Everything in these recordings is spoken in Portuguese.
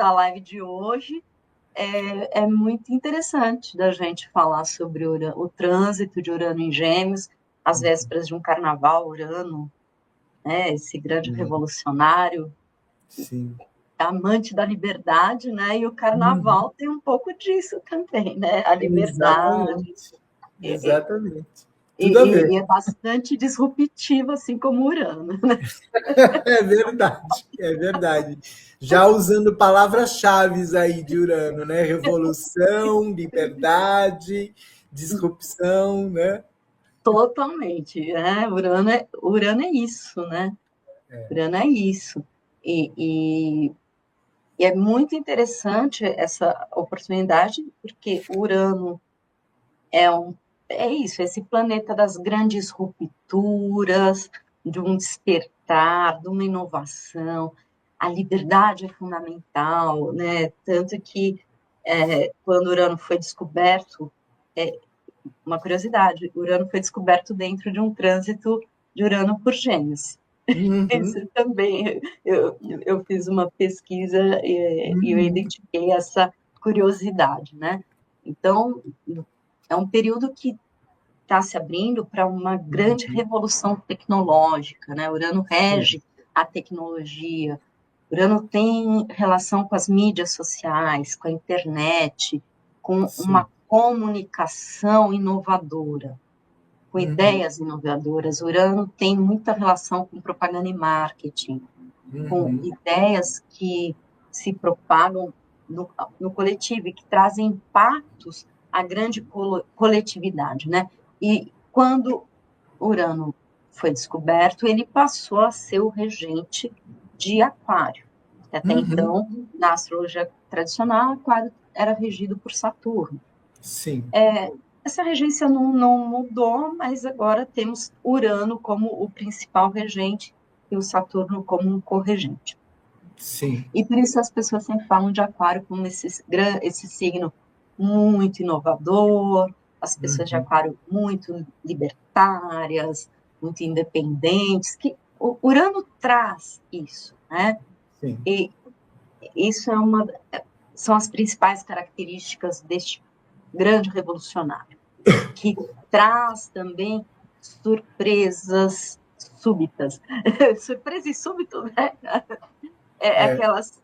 essa live de hoje. É muito interessante da gente falar sobre o trânsito de Urano em Gêmeos, às vésperas de um carnaval, Urano, né, esse grande revolucionário, Sim. amante da liberdade, né? E o carnaval tem um pouco disso também, né? A liberdade. Exatamente. Tudo a ver. E é bastante disruptivo, assim como Urano, né? É verdade, é verdade. Já usando palavras-chave aí de Urano, né? Revolução, liberdade, disrupção, né? Totalmente, né? Urano é isso, né? Urano é isso. E é muito interessante essa oportunidade, porque Urano é isso, esse planeta das grandes rupturas, de um despertar, de uma inovação. A liberdade é fundamental, né? Tanto que quando Urano foi descoberto, uma curiosidade, Urano foi descoberto dentro de um trânsito de Urano por Gêmeos. Uhum, Isso também, eu fiz uma pesquisa e eu uhum, identifiquei essa curiosidade, né? Então, é um período que está se abrindo para uma grande revolução tecnológica, né? Urano sim, rege a tecnologia, Urano tem relação com as mídias sociais, com a internet, com sim. uma comunicação inovadora, com Uhum, ideias inovadoras. Urano tem muita relação com propaganda e marketing, com uhum, ideias que se propagam no coletivo e que trazem impactos à grande coletividade, né? E quando Urano foi descoberto, ele passou a ser o regente de Aquário. Até uhum, então, na astrologia tradicional, Aquário era regido por Saturno. sim, Essa regência não mudou, mas agora temos Urano como o principal regente e o Saturno como um corregente. sim. E por isso as pessoas sempre falam de Aquário como esse signo muito inovador, as pessoas de Uhum, Aquário muito libertárias, muito independentes, que o Urano traz isso, né? sim. E isso são as principais características deste grande revolucionário, que traz também surpresas súbitas. Surpresa e súbito, né? É. Aquelas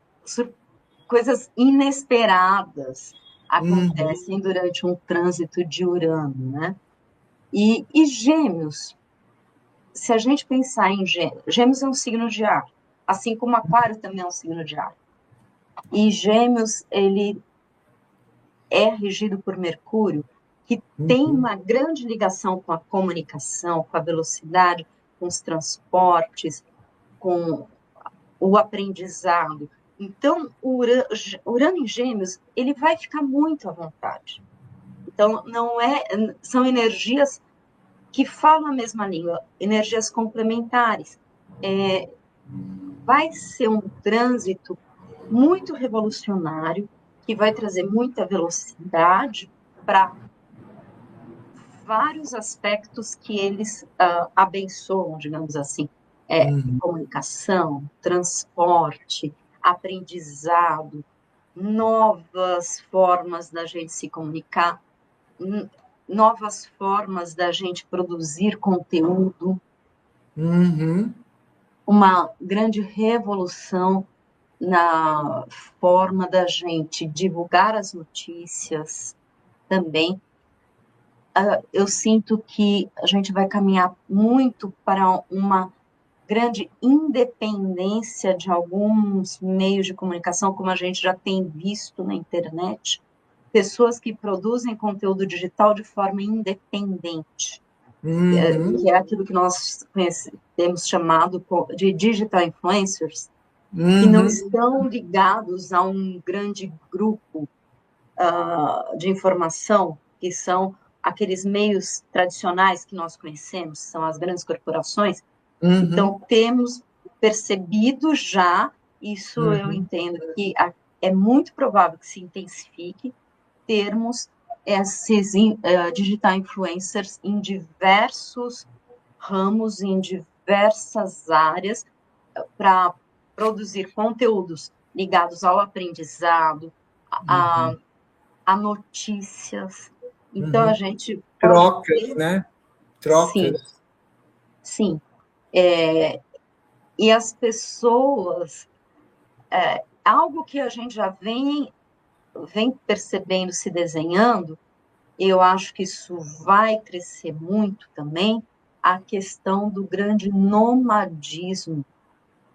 coisas inesperadas Uhum, acontecem durante um trânsito de Urano, né? E Gêmeos, se a gente pensar em Gêmeos é um signo de ar, assim como Aquário também é um signo de ar. E Gêmeos, ele é regido por Mercúrio, que tem uhum, uma grande ligação com a comunicação, com a velocidade, com os transportes, com o aprendizado. Então, o Urano em Gêmeos, ele vai ficar muito à vontade. Então, são energias que falam a mesma língua, energias complementares. Vai ser um trânsito muito revolucionário, que vai trazer muita velocidade para vários aspectos que eles abençoam, digamos assim, uhum, comunicação, transporte, aprendizado, novas formas da gente se comunicar, novas formas da gente produzir conteúdo, uhum. uma grande revolução na forma da gente divulgar as notícias também. Eu sinto que a gente vai caminhar muito para uma grande independência de alguns meios de comunicação, como a gente já tem visto na internet, pessoas que produzem conteúdo digital de forma independente, Uhum, que é aquilo que nós temos chamado de digital influencers, que não uhum, estão ligados a um grande grupo de informação, que são aqueles meios tradicionais que nós conhecemos, são as grandes corporações. uhum, Então, temos percebido já, isso eu uhum, entendo que é muito provável que se intensifique, termos esses digital influencers em diversos ramos, em diversas áreas, para produzir conteúdos ligados ao aprendizado, a, Uhum. a notícias. Então, a Uhum. gente pode Trocas, ter, né? sim, Trocas. sim. E as pessoas, algo que a gente já vem percebendo, se desenhando, eu acho que isso vai crescer muito também, a questão do grande nomadismo,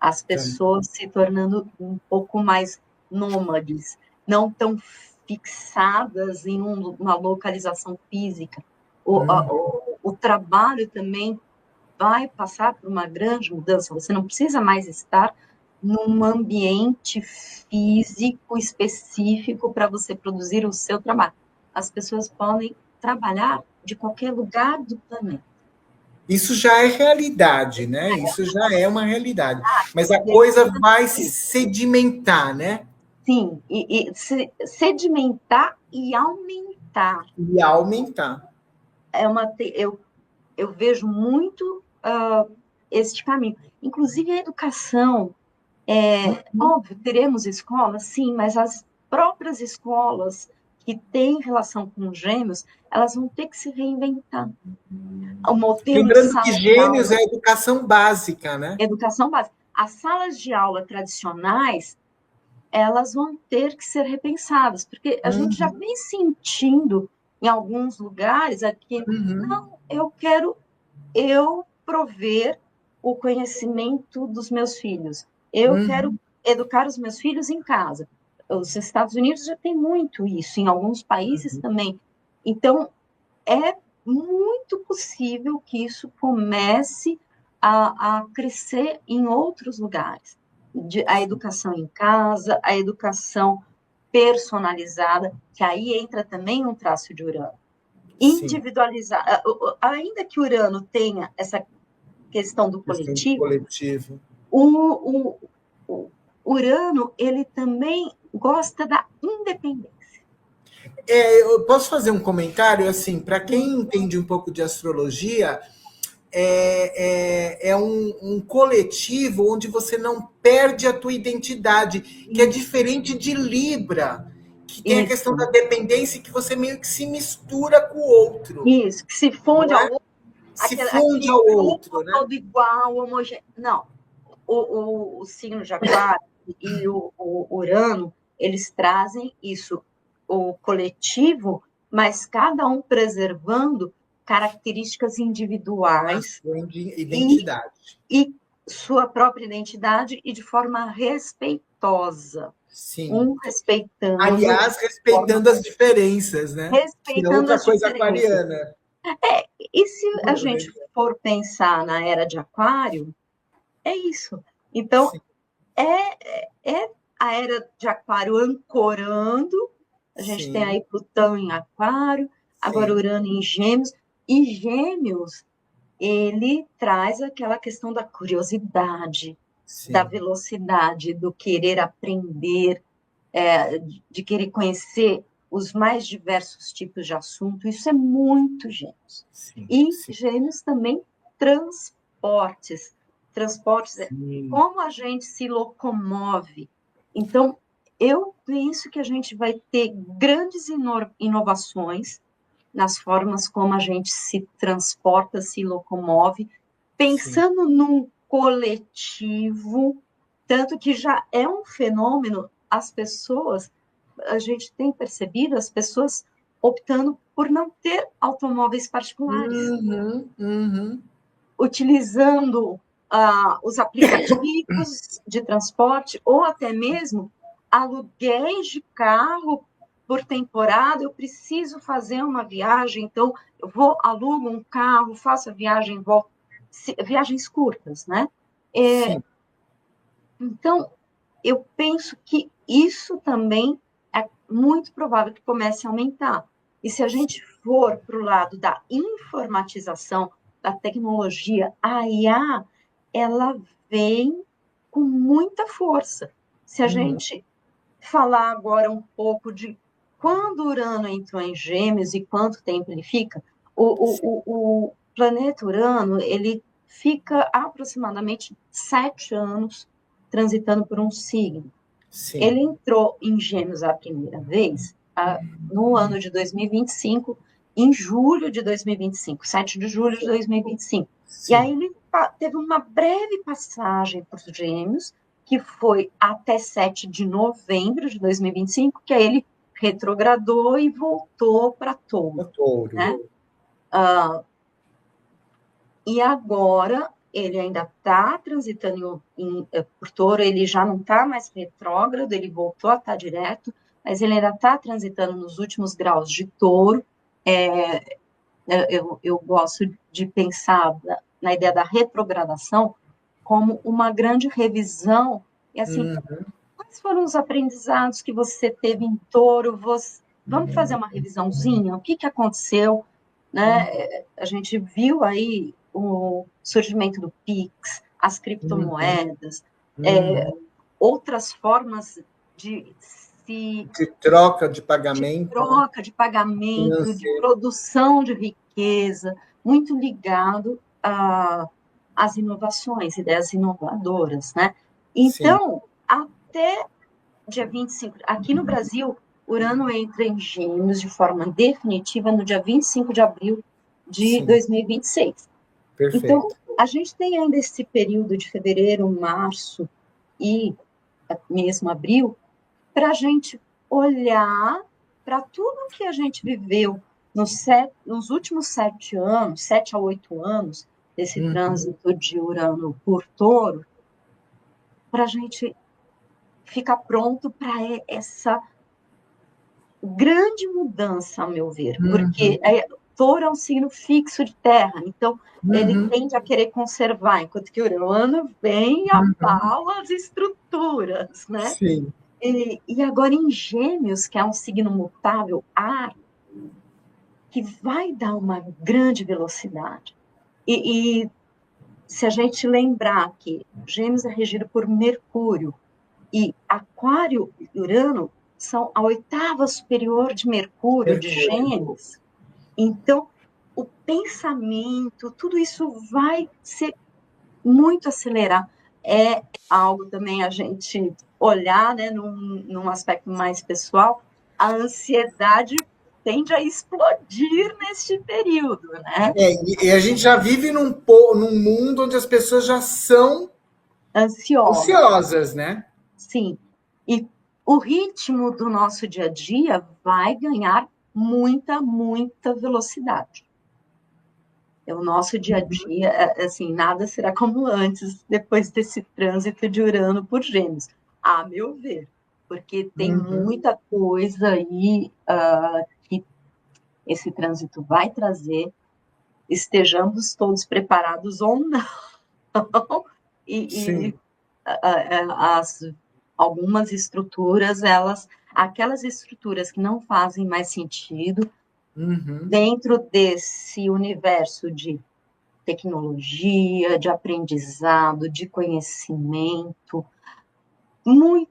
as Também. pessoas se tornando um pouco mais nômades, não tão fixadas em uma localização física. Uhum. O trabalho também vai passar por uma grande mudança. Você não precisa mais estar num ambiente físico específico para você produzir o seu trabalho. As pessoas podem trabalhar de qualquer lugar do planeta. Isso já é realidade, né? Isso já é uma realidade. Mas a coisa Precisa vai se sim, sedimentar, né? sim, sedimentar e aumentar. E aumentar. Eu vejo muito este caminho. Inclusive a educação. Óbvio, teremos escolas, sim, mas as próprias escolas que têm relação com gêmeos, elas vão ter que se reinventar. O modelo de Lembrando que sala de gênios aula, é educação básica, né? educação básica, as salas de aula tradicionais, elas vão ter que ser repensadas, porque a gente já Uhum, vem sentindo em alguns lugares aqui, uhum, não, eu quero prover o conhecimento dos meus filhos. Eu quero uhum, educar os meus filhos em casa. Os Estados Unidos já tem muito isso, em alguns países também. Então, é muito possível que isso comece a crescer em outros lugares. A educação em casa, a educação personalizada, que aí entra também um traço de Urano. sim. Individualizar, ainda que Urano tenha essa questão do Questão do coletivo, coletivo. o Urano ele também gosta da independência. Eu posso fazer um comentário assim, para quem entende um pouco de astrologia, é um coletivo onde você não perde a tua identidade, que é Isso, diferente de Libra, que tem a questão da isso, dependência que você meio que se mistura com o outro, isso, que se funde não ao é? outro, Se funde aquele ao grupo outro, né? todo igual, homogêneo. Não, o signo de Aquário e o Urano, eles trazem isso, o coletivo, mas cada um preservando características A individuais sua e, identidade. e sua própria identidade e de forma respeitosa, Sim. um respeitando Aliás, forma, respeitando as diferenças, né? Que é respeitando outra as coisa diferenças. aquariana. E se a gente for pensar na era de Aquário, é isso. Então, Sim, é a era de Aquário ancorando, a gente tem sim, aí Plutão em Aquário, agora sim, Urano em Gêmeos, e Gêmeos, ele traz aquela questão da curiosidade, da sim, velocidade, do querer aprender, de querer conhecer os mais diversos tipos de assunto, isso é muito Gêmeos. sim, E sim, Gêmeos também transportes, transportes é sim, como a gente se locomove. Então, eu penso que a gente vai ter grandes inovações nas formas como a gente se transporta, se locomove, sim. pensando num coletivo, tanto que já é um fenômeno, as pessoas, a gente tem percebido as pessoas optando por não ter automóveis particulares, Uhum, uhum. utilizando os aplicativos de transporte ou até mesmo aluguéis de carro por temporada. Eu preciso fazer uma viagem, então eu vou, alugo um carro, faço a viagem, volto, viagens curtas, né? É, Sim. então, eu penso que isso também é muito provável que comece a aumentar. E se a gente for para o lado da informatização, da tecnologia, a IA, ela vem com muita força. Se a Uhum. gente falar agora um pouco de quando Urano entrou em Gêmeos e quanto tempo ele fica, o planeta Urano ele fica aproximadamente 7 anos transitando por um signo. Sim. Ele entrou em Gêmeos a primeira vez no ano de 2025, em julho de 2025, 7 de julho de 2025. Sim. E aí ele teve uma breve passagem por Gêmeos, que foi até 7 de novembro de 2025, que aí ele retrogradou e voltou para Touro. Né? E agora ele ainda está transitando por Touro, ele já não está mais retrógrado, ele voltou a estar direto, mas ele ainda está transitando nos últimos graus de Touro. Eu gosto de pensar na ideia da retrogradação como uma grande revisão, e assim, quais foram os aprendizados que você teve em Touro? Vamos fazer uma revisãozinha? O que aconteceu? Né? A gente viu aí o surgimento do Pix, as criptomoedas, outras formas de troca de pagamento, de produção de riqueza, muito ligado às inovações, ideias inovadoras, né? Então, até dia 25, aqui no Brasil, Urano entra em Gêmeos de forma definitiva no dia 25 de abril de 2026. Perfeito. Então, a gente tem ainda esse período de fevereiro, março e mesmo abril, para a gente olhar para tudo que a gente viveu nos últimos 7 anos, 7 a 8 anos, desse trânsito de Urano por Touro, para a gente ficar pronto para essa grande mudança, ao meu ver, porque Touro é um signo fixo de terra, então ele tende a querer conservar, enquanto que Urano vem e abala as estruturas, né? Sim. E agora em Gêmeos, que é um signo mutável, ar, que vai dar uma grande velocidade. E se a gente lembrar que Gêmeos é regido por Mercúrio, e Aquário e Urano são a 8ª superior de Mercúrio, de Gêmeos. Então, o pensamento, tudo isso vai ser muito acelerado. É algo também a gente olhar, né, num aspecto mais pessoal, a ansiedade tende a explodir neste período, né? E a gente já vive num mundo onde as pessoas já são ansiosas, né? Sim. E o ritmo do nosso dia a dia vai ganhar muita, muita velocidade. O nosso dia a dia, assim, nada será como antes, depois desse trânsito de Urano por Gêmeos, a meu ver, porque tem muita coisa aí que esse trânsito vai trazer, estejamos todos preparados ou não, algumas estruturas, aquelas estruturas que não fazem mais sentido, dentro desse universo de tecnologia, de aprendizado, de conhecimento. Muito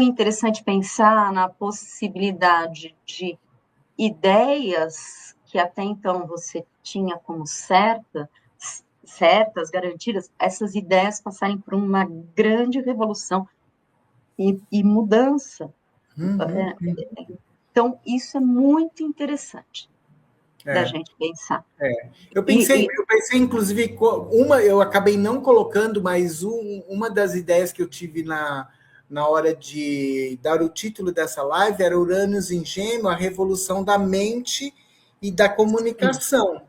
interessante pensar na possibilidade de ideias que até então você tinha como certas, garantidas, essas ideias passarem por uma grande revolução e mudança. Então, isso é muito interessante da gente pensar. Eu pensei, inclusive, eu acabei não colocando, mas uma das ideias que eu tive na hora de dar o título dessa live era Uranus em Gêmeo, a revolução da mente e da comunicação.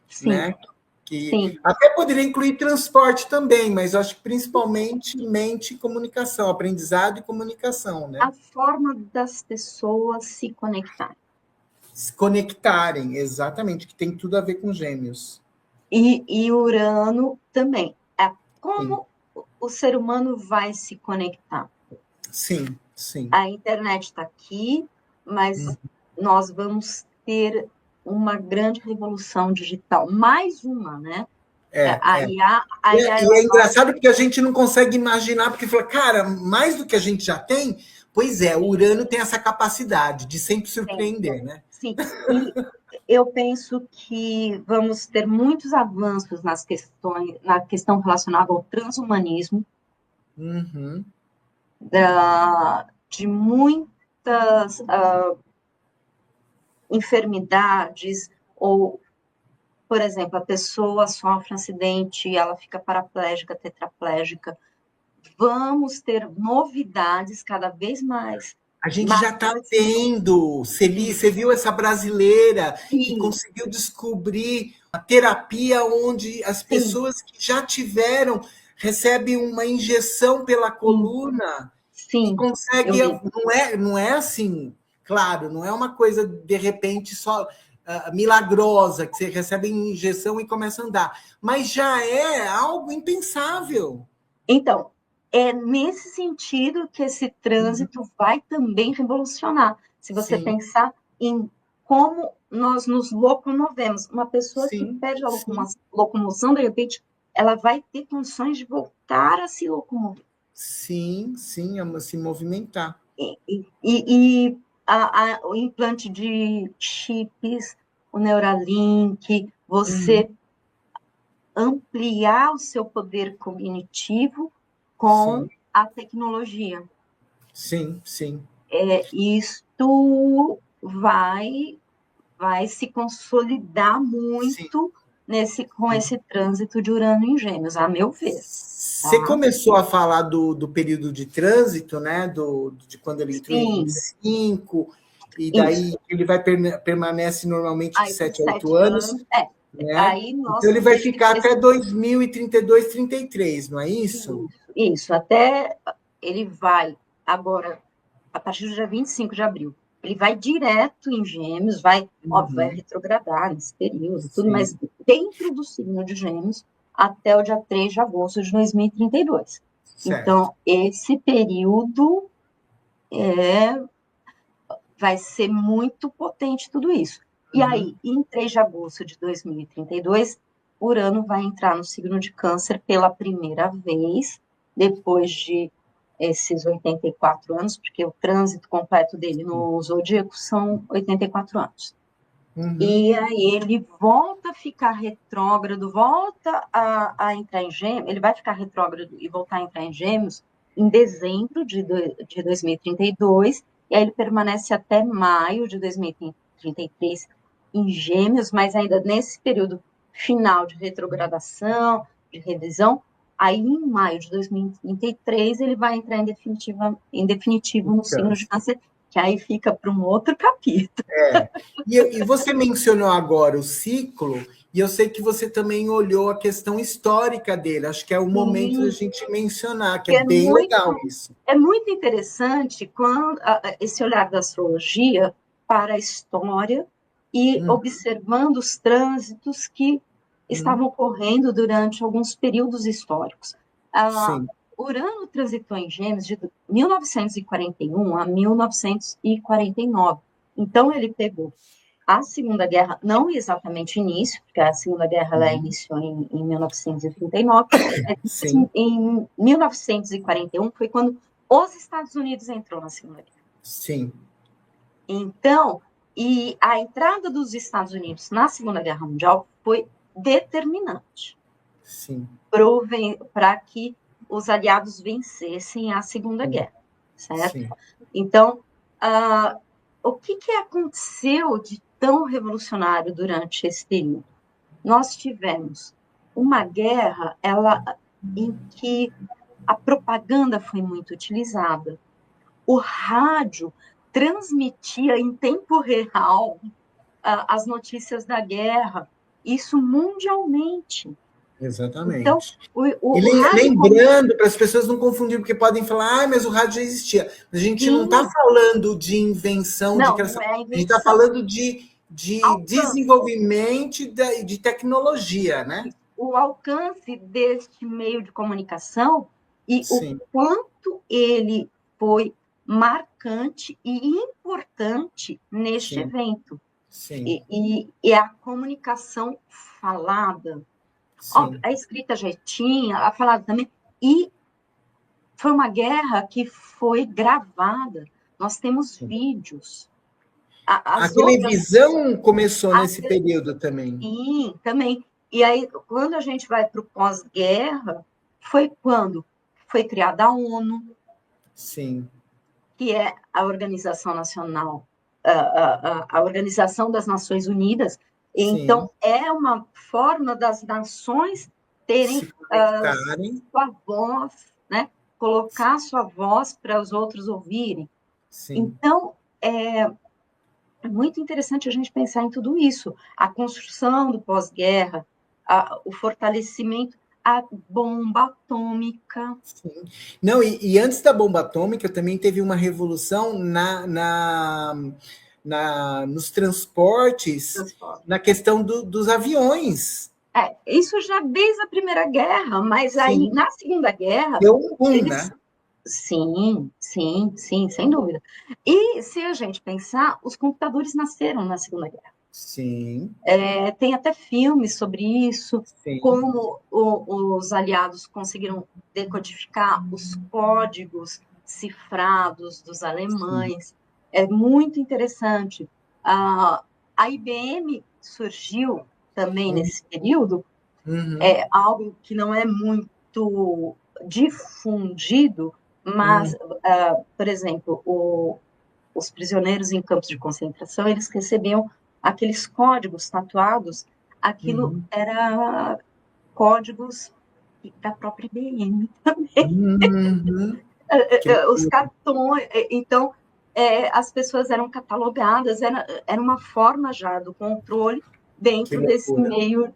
Sim. Né? Que até poderia incluir transporte também, mas eu acho que principalmente mente e comunicação, aprendizado e comunicação. Né? A forma das pessoas se conectarem. Se conectarem, exatamente, que tem tudo a ver com Gêmeos. E Urano também. Como o ser humano vai se conectar? Sim. A internet está aqui, mas nós vamos ter uma grande revolução digital. Mais uma, né? E é engraçado porque a gente não consegue imaginar, porque fala, cara, mais do que a gente já tem, pois é, o Urano tem essa capacidade de sempre surpreender, né? Sim, e eu penso que vamos ter muitos avanços na questão relacionada ao transhumanismo. de muitas enfermidades, ou, por exemplo, a pessoa sofre um acidente e ela fica paraplégica, tetraplégica. Vamos ter novidades cada vez mais. A gente já está tendo. Você viu essa brasileira que conseguiu descobrir a terapia onde as pessoas que já tiveram recebem uma injeção pela coluna e consegue. Não é assim, claro, não é uma coisa de repente só milagrosa, que você recebe injeção e começa a andar, mas já é algo impensável. Então, é nesse sentido que esse trânsito vai também revolucionar. Se você pensar em como nós nos locomovemos, uma pessoa que perde a locomoção, de repente, ela vai ter condições de voltar a se locomover. Sim, se movimentar. E o implante de chips, o Neuralink, você ampliar o seu poder cognitivo com a tecnologia. Sim. Isto vai se consolidar muito com esse trânsito de Urano em Gêmeos, a meu ver. Você começou a falar do período de trânsito, né? De quando ele entrou em 25, e daí ele vai permanece normalmente de 7 a 8 anos. Né? Aí então ele vai ficar até 2032, 33, não é isso? Isso, até ele vai agora, a partir do dia 25 de abril, ele vai direto em Gêmeos, vai retrogradar nesse período, tudo, mas dentro do signo de Gêmeos, até o dia 3 de agosto de 2032. Certo. Então, esse período vai ser muito potente tudo isso. E aí, em 3 de agosto de 2032, Urano vai entrar no signo de Câncer pela primeira vez, depois de esses 84 anos, porque o trânsito completo dele no zodíaco são 84 anos. E aí ele volta a ficar retrógrado, volta a entrar em Gêmeos, ele vai ficar retrógrado e voltar a entrar em Gêmeos em dezembro de 2032, e aí ele permanece até maio de 2033 em Gêmeos, mas ainda nesse período final de retrogradação, de revisão. Aí, em maio de 2033, ele vai entrar em definitivo no signo de Câncer, que aí fica para um outro capítulo. E você mencionou agora o ciclo, e eu sei que você também olhou a questão histórica dele. Acho que é o momento da gente mencionar, que é bem legal isso. É muito interessante quando esse olhar da astrologia para a história e observando os trânsitos que estavam ocorrendo durante alguns períodos históricos. Urano transitou em Gêmeos de 1941 a 1949. Então, ele pegou a Segunda Guerra, não exatamente início, porque a Segunda Guerra ela iniciou em 1939, mas em 1941 foi quando os Estados Unidos entrou na Segunda Guerra. Sim. Então, e a entrada dos Estados Unidos na Segunda Guerra Mundial foi determinante para que os aliados vencessem a Segunda Guerra, certo? Sim. Então, o que aconteceu de tão revolucionário durante esse período? Nós tivemos uma guerra em que a propaganda foi muito utilizada. O rádio transmitia em tempo real as notícias da guerra, isso mundialmente. Exatamente. Então, lembrando, para as pessoas não confundirem, porque podem falar, mas o rádio já existia. A gente não está falando de invenção, não, de não é invenção. A gente está falando de desenvolvimento de tecnologia, né? O alcance deste meio de comunicação e o quanto ele foi marcante e importante neste evento. E a comunicação falada. Óbvio, a escrita já tinha, a falada também. E foi uma guerra que foi gravada. Nós temos vídeos. A televisão começou nesse período também. Sim, também. E aí, quando a gente vai para o pós-guerra, foi quando foi criada a ONU, Sim. que é a Organização Nacional, a Organização das Nações Unidas. Então, Sim. é uma forma das nações terem Se conectarem. sua voz, né? Colocar sua voz para os outros ouvirem. Sim. Então, é muito interessante a gente pensar em tudo isso. A construção do pós-guerra, o fortalecimento, a bomba atômica. Sim. Não, e antes da bomba atômica também teve uma revolução nos transportes, na questão dos aviões. Isso já desde a Primeira Guerra, mas aí Sim. na Segunda Guerra, Deu um boom, eles... né? Sim, sem dúvida. E se a gente pensar, os computadores nasceram na Segunda Guerra. Sim. Tem até filmes sobre isso, Sim. como os aliados conseguiram decodificar os códigos cifrados dos alemães. Sim. É muito interessante. A IBM surgiu também nesse período, algo que não é muito difundido, mas, por exemplo, os prisioneiros em campos de concentração, eles recebiam aqueles códigos tatuados, aquilo era códigos da própria IBM também. Os cartões, então, as pessoas eram catalogadas, era uma forma já do controle dentro desse meio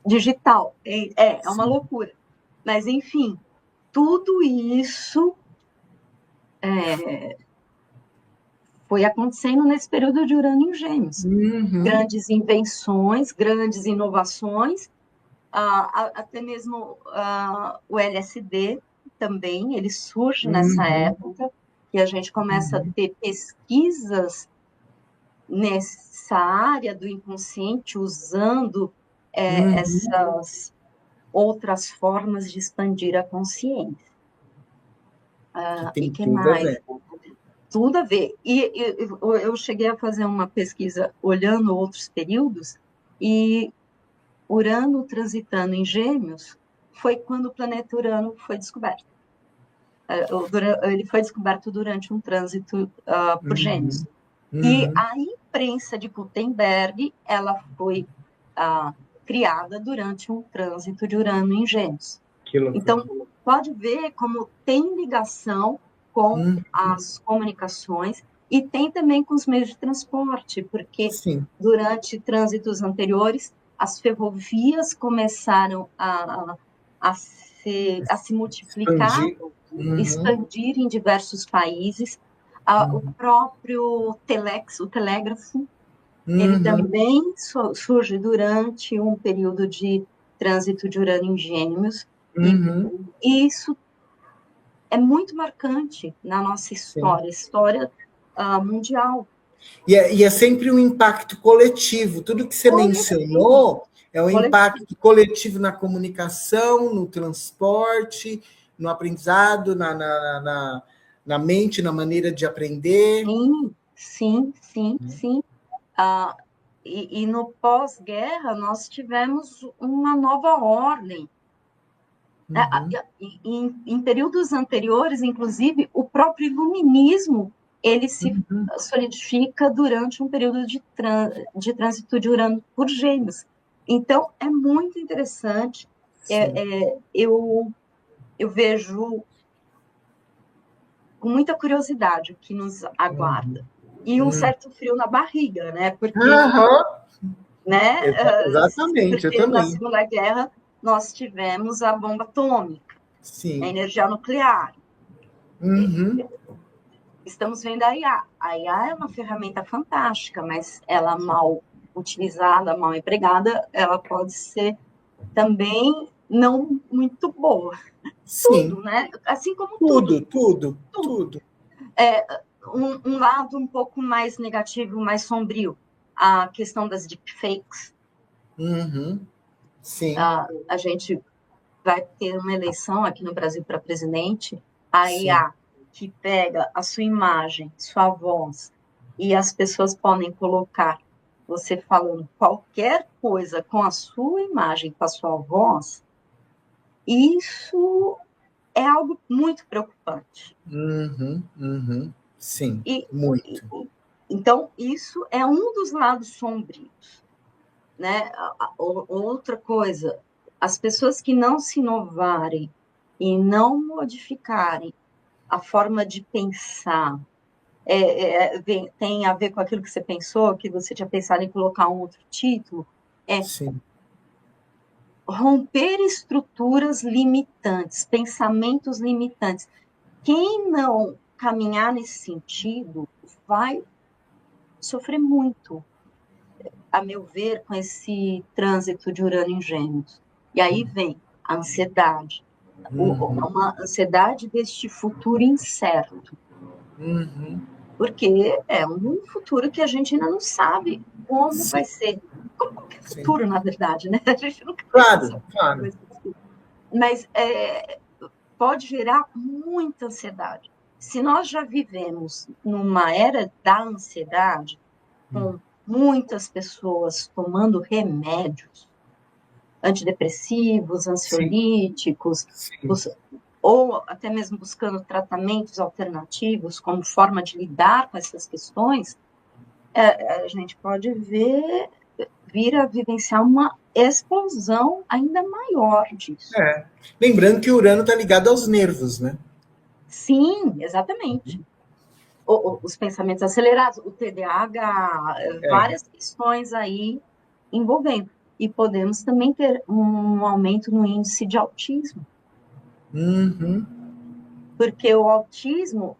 digital. É uma loucura. Mas, enfim, tudo isso foi acontecendo nesse período de Urânio em Gêmeos. Grandes invenções, grandes inovações, até mesmo o LSD também, ele surge nessa época, que a gente começa a ter pesquisas nessa área do inconsciente, usando essas outras formas de expandir a consciência. Que tem que tudo mais? a ver. Tudo a ver. E eu cheguei a fazer uma pesquisa olhando outros períodos, e Urano transitando em Gêmeos foi quando o planeta Urano foi descoberto. Ele foi descoberto durante um trânsito por Gêmeos. E a imprensa de Gutenberg, ela foi criada durante um trânsito de Urano em Gêmeos. Então, pode ver como tem ligação com as comunicações e tem também com os meios de transporte, porque durante trânsitos anteriores, as ferrovias começaram a se multiplicar, expandir em diversos países. O próprio telex, o telégrafo, ele também surge durante um período de trânsito de Urano em Gêmeos, e isso é muito marcante na nossa história mundial. E é sempre um impacto coletivo. Tudo que você mencionou é um impacto coletivo na comunicação, no transporte, no aprendizado, na mente, na maneira de aprender. Sim. E no pós-guerra, nós tivemos uma nova ordem. Em períodos anteriores, inclusive, o próprio iluminismo ele se solidifica durante um período de trânsito de Urano por Gêmeos. Então, é muito interessante. Eu vejo com muita curiosidade o que nos aguarda. E um certo frio na barriga, né? Porque, né? Exatamente, porque eu também. Na Segunda Guerra nós tivemos a bomba atômica, a energia nuclear. Estamos vendo a IA. A IA é uma ferramenta fantástica, mas ela mal utilizada, mal empregada, ela pode ser também não muito boa. Tudo, né? Assim como tudo. Um lado um pouco mais negativo, mais sombrio, a questão das deepfakes. A gente vai ter uma eleição aqui no Brasil para presidente, a IA que pega a sua imagem, sua voz, e as pessoas podem colocar você falando qualquer coisa com a sua imagem, com a sua voz, isso é algo muito preocupante. Sim, muito. Então, isso é um dos lados sombrios, né? Outra coisa, as pessoas que não se inovarem e não modificarem a forma de pensar, tem a ver com aquilo que você pensou, que você tinha pensado em colocar um outro título, Sim. Romper estruturas limitantes, pensamentos limitantes. Quem não caminhar nesse sentido vai sofrer muito, a meu ver, com esse trânsito de Urano em Gêmeos. E aí vem a ansiedade, uma ansiedade deste futuro incerto. Porque é um futuro que a gente ainda não sabe como vai ser. Como qualquer futuro, na verdade, né? A gente nunca Claro, claro. Mas pode gerar muita ansiedade. Se nós já vivemos numa era da ansiedade, com muitas pessoas tomando remédios antidepressivos, ansiolíticos, ou até mesmo buscando tratamentos alternativos como forma de lidar com essas questões, a gente pode vir a vivenciar uma explosão ainda maior disso. Lembrando que o Urano está ligado aos nervos, né? Sim, exatamente. Os pensamentos acelerados, o TDAH, várias questões aí envolvendo. E podemos também ter um aumento no índice de autismo. Porque o autismo,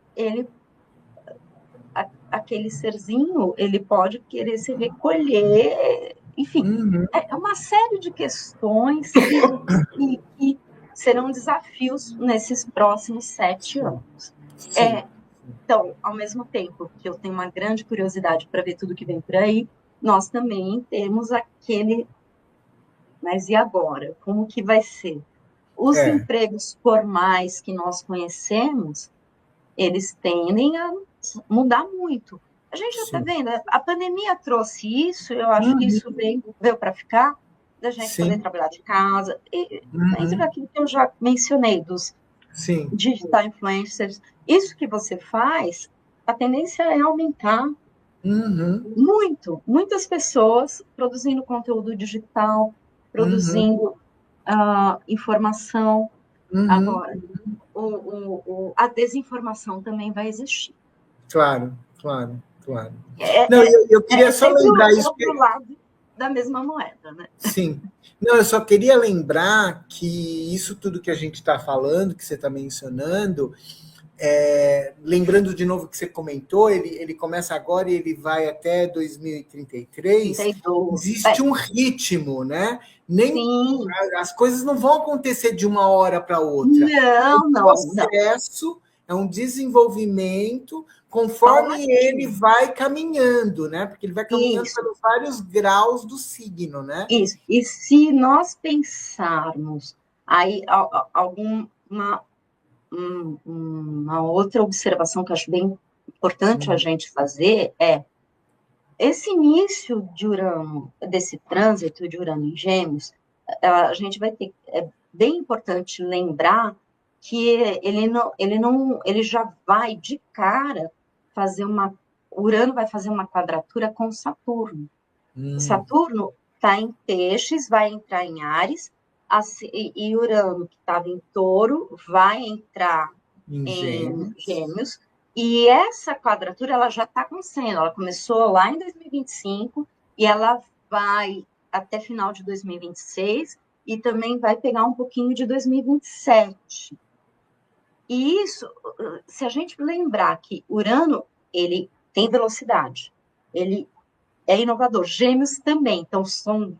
aquele serzinho, ele pode querer se recolher, enfim, é uma série de questões que serão desafios nesses próximos 7 anos. Então, ao mesmo tempo que eu tenho uma grande curiosidade para ver tudo que vem por aí, nós também temos aquele, mas e agora? Como que vai ser? Os empregos formais que nós conhecemos, eles tendem a mudar muito. A gente já está vendo, a pandemia trouxe isso, eu acho que isso veio para ficar, da gente poder trabalhar de casa, e dentro daquilo que eu já mencionei, dos digital influencers, isso que você faz, a tendência é aumentar muito. Muitas pessoas produzindo conteúdo digital, produzindo informação. Agora, a desinformação também vai existir. Claro. Não, eu queria só lembrar isso. Outro lado da mesma moeda, né? Sim. Não, eu só queria lembrar que isso tudo que a gente está falando, que você está mencionando, lembrando de novo que você comentou, ele começa agora e ele vai até 2033. 32. Existe um ritmo, né? As coisas não vão acontecer de uma hora para outra. Não. É um desenvolvimento conforme ele vai caminhando, né? Porque ele vai caminhando pelos vários graus do signo, né? Isso. E se nós pensarmos aí uma outra observação que eu acho bem importante a gente fazer é esse início de Urano, desse trânsito de Urano em Gêmeos, a gente vai ter, é bem importante lembrar que ele já vai de cara Urano vai fazer uma quadratura com Saturno. Saturno está em Peixes, vai entrar em Áries, e Urano, que estava em Touro, vai entrar em Gêmeos. E essa quadratura ela já está acontecendo. Ela começou lá em 2025 e ela vai até final de 2026 e também vai pegar um pouquinho de 2027. E isso, se a gente lembrar que Urano, ele tem velocidade, ele é inovador, Gêmeos também, então são...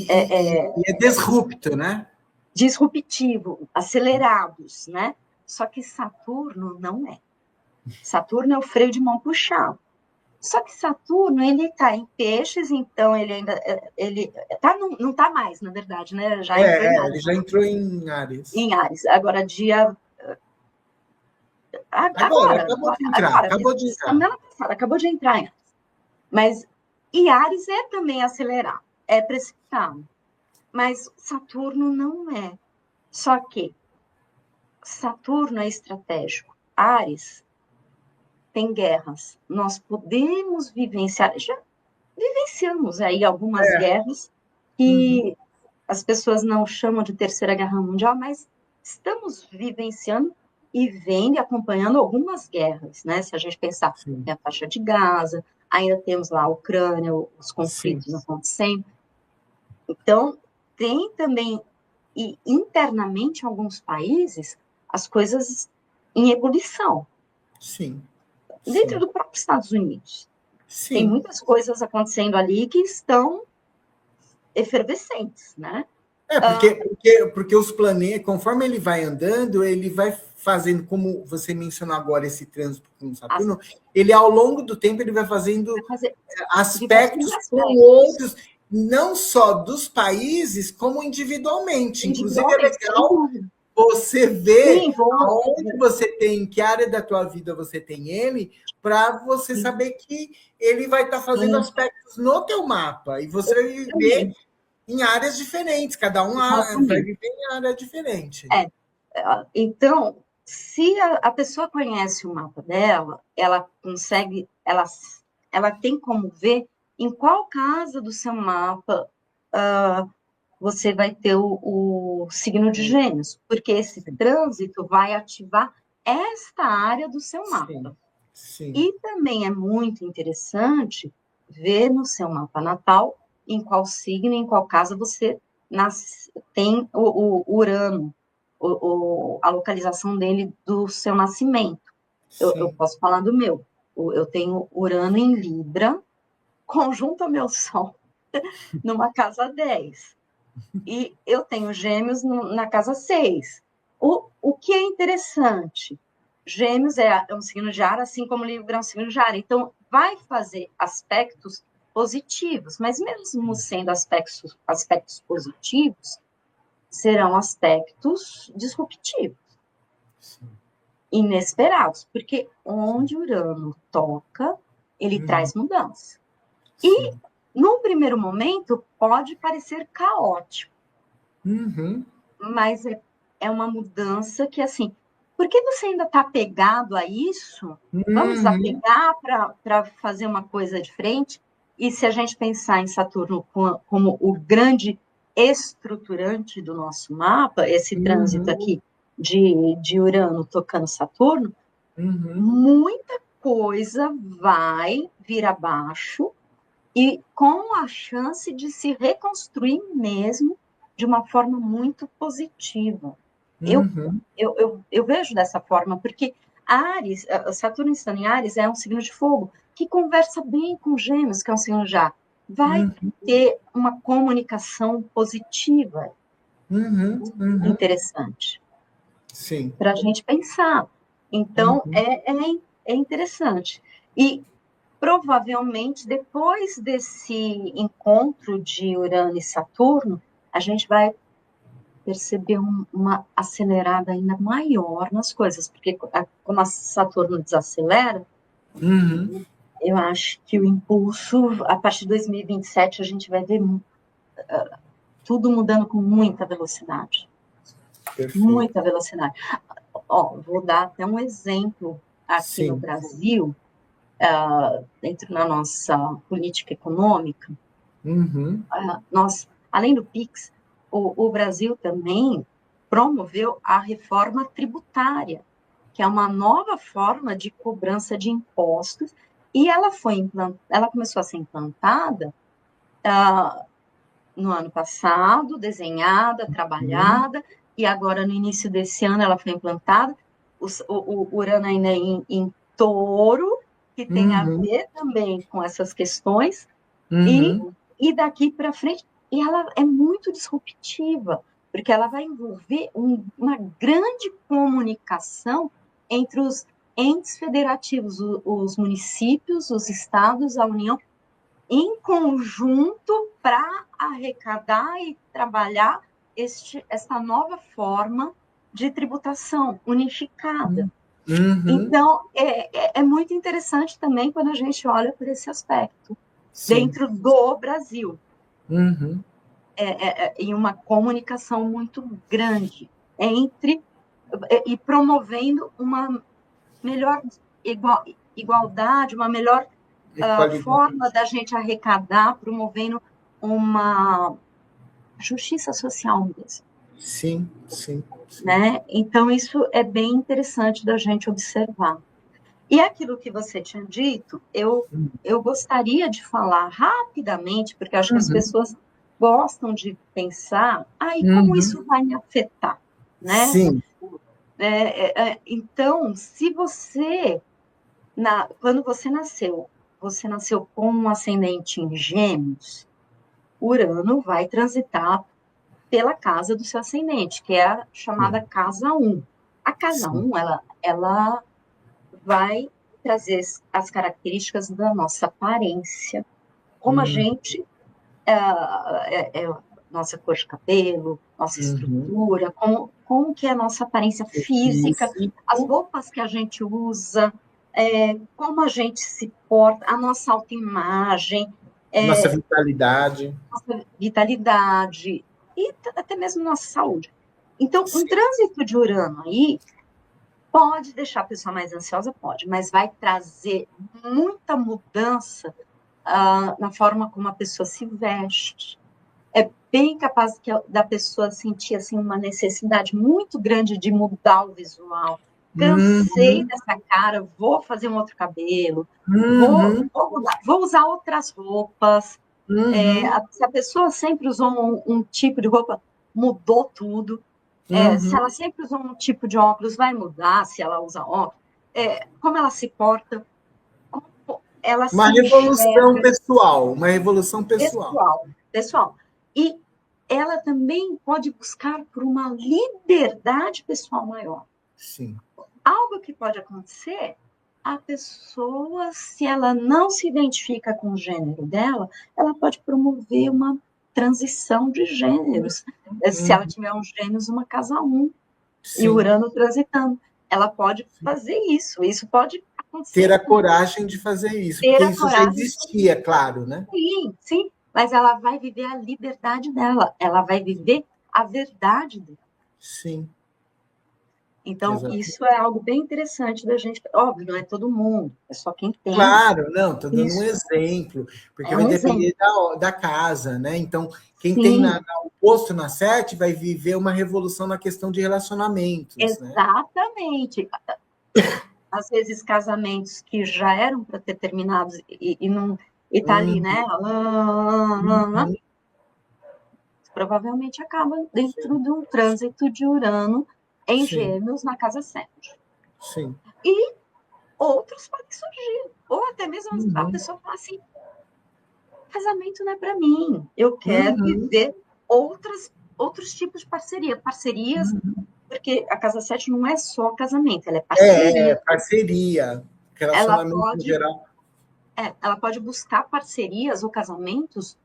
é disrupto, né? Disruptivo, acelerados, né? Só que Saturno não é. Saturno é o freio de mão puxado. Só que Saturno, ele está em Peixes, então ele ainda... não está mais, na verdade, né? Ele já entrou em Áries. Em Áries. Agora, dia... Agora, acabou de entrar. Semana passada, acabou de entrar em Áries. Mas, e Áries é também acelerar, é precipitado. Mas Saturno não é. Só que Saturno é estratégico. Áries tem guerras. Nós podemos vivenciar, já vivenciamos aí algumas guerras que as pessoas não chamam de Terceira Guerra Mundial, mas estamos vivenciando e vendo e acompanhando algumas guerras, né? Se a gente pensar na faixa de Gaza, ainda temos lá a Ucrânia, os conflitos acontecendo. Então, tem também, e internamente em alguns países, as coisas em ebulição. Sim. Dentro do próprio Estados Unidos. Sim. Tem muitas coisas acontecendo ali que estão efervescentes, né? Porque os planetas, conforme ele vai andando, ele vai fazendo, como você mencionou agora, esse trânsito com Saturno, ele ao longo do tempo ele vai fazendo aspectos com outros, não só dos países, como individualmente. Inclusive é legal você ver onde você tem, que área da tua vida você tem ele, para você saber que ele vai estar fazendo aspectos no teu mapa, e você vê em áreas diferentes, cada um vai viver em área diferente. Então, se a pessoa conhece o mapa dela, ela consegue, ela tem como ver em qual casa do seu mapa você vai ter o signo de Gêmeos, porque esse trânsito vai ativar esta área do seu mapa. Sim. E também é muito interessante ver no seu mapa natal em qual signo, em qual casa você tem o Urano, a localização dele do seu nascimento. Eu posso falar do meu. Eu tenho Urano em Libra, conjunto ao meu Sol, numa casa 10. E eu tenho Gêmeos na casa 6. O que é interessante? Gêmeos é um signo de ar, assim como Libra é um signo de ar. Então, vai fazer aspectos positivos, mas mesmo sendo aspectos positivos, serão aspectos disruptivos, inesperados, porque onde Urano toca, ele traz mudança. E, num primeiro momento, pode parecer caótico, mas é uma mudança que, assim, porque você ainda está apegado a isso? Vamos apegar para fazer uma coisa diferente? E se a gente pensar em Saturno como o grande estruturante do nosso mapa, esse trânsito aqui de Urano tocando Saturno, muita coisa vai vir abaixo e com a chance de se reconstruir mesmo de uma forma muito positiva. Eu vejo dessa forma, porque Áries, Saturno estando em Áries é um signo de fogo, que conversa bem com Gêmeos, que é um signo de ar. Vai ter uma comunicação positiva interessante para a gente pensar. Então, é interessante. E provavelmente, depois desse encontro de Urano e Saturno, a gente vai perceber uma acelerada ainda maior nas coisas, porque como a Saturno desacelera, eu acho que o impulso, a partir de 2027, a gente vai ver tudo mudando com muita velocidade. Perfeito. Muita velocidade. Vou dar até um exemplo aqui no Brasil, dentro da nossa política econômica. Nós, além do PIX, o Brasil também promoveu a reforma tributária, que é uma nova forma de cobrança de impostos, e ela começou a ser implantada no ano passado, desenhada, trabalhada, e agora no início desse ano ela foi implantada. O Urano ainda é em Touro, que tem a ver também com essas questões, e daqui para frente, e ela é muito disruptiva, porque ela vai envolver uma grande comunicação entre os entes federativos, os municípios, os estados, a União, em conjunto para arrecadar e trabalhar essa nova forma de tributação unificada. Então, é muito interessante também quando a gente olha por esse aspecto, dentro do Brasil. Em uma comunicação muito grande entre e promovendo uma melhor igualdade, uma melhor forma da gente arrecadar, promovendo uma justiça social mesmo. Sim, sim, sim. Né? Então, isso é bem interessante da gente observar. E aquilo que você tinha dito, eu gostaria de falar rapidamente, porque acho que as pessoas gostam de pensar, e como isso vai me afetar, né? Sim. Então, se você, quando você nasceu com um ascendente em Gêmeos, Urano vai transitar pela casa do seu ascendente, que é a chamada casa 1. A casa 1, ela vai trazer as características da nossa aparência, como a gente, nossa cor de cabelo, nossa estrutura, como que é a nossa aparência física, as roupas que a gente usa, como a gente se porta, a nossa autoimagem, nossa vitalidade. Nossa vitalidade e até mesmo nossa saúde. Então, um trânsito de Urano aí pode deixar a pessoa mais ansiosa? Pode, mas vai trazer muita mudança na forma como a pessoa se veste. É bem capaz da pessoa sentir assim, uma necessidade muito grande de mudar o visual. Cansei dessa cara, vou fazer um outro cabelo, vou usar outras roupas. Se a pessoa sempre usou um tipo de roupa, mudou tudo. Se ela sempre usou um tipo de óculos, vai mudar se ela usa óculos. Como ela se porta, como ela se enxerga. Uma revolução pessoal. Pessoal. E ela também pode buscar por uma liberdade pessoal maior. Sim. Algo que pode acontecer, a pessoa, se ela não se identifica com o gênero dela, ela pode promover uma transição de gêneros. Se ela tiver um Gêmeos, uma casa 1, e Urano transitando, ela pode fazer isso. Isso pode acontecer. Ter a coragem de fazer isso, porque isso já existia, claro, né? Sim, sim, mas ela vai viver a liberdade dela, ela vai viver a verdade dela. Sim. Então, isso é algo bem interessante da gente. Óbvio, não é todo mundo, é só quem tem. Claro, não, estou dando um exemplo, porque vai depender da casa, né? Então, quem tem o posto na 7 vai viver uma revolução na questão de relacionamentos. Exatamente. Né? Às vezes, casamentos que já eram para ter terminados e tá ali, né? Provavelmente acaba dentro de um trânsito de Urano em Gêmeos na casa 7. Sim. E outros podem surgir. Ou até mesmo a pessoa fala assim, casamento não é para mim. Eu quero viver outros tipos de parceria. Parcerias, porque a casa 7 não é só casamento, ela é parceria. Parceria. Relacionamento em geral. Ela pode buscar parcerias ou casamentos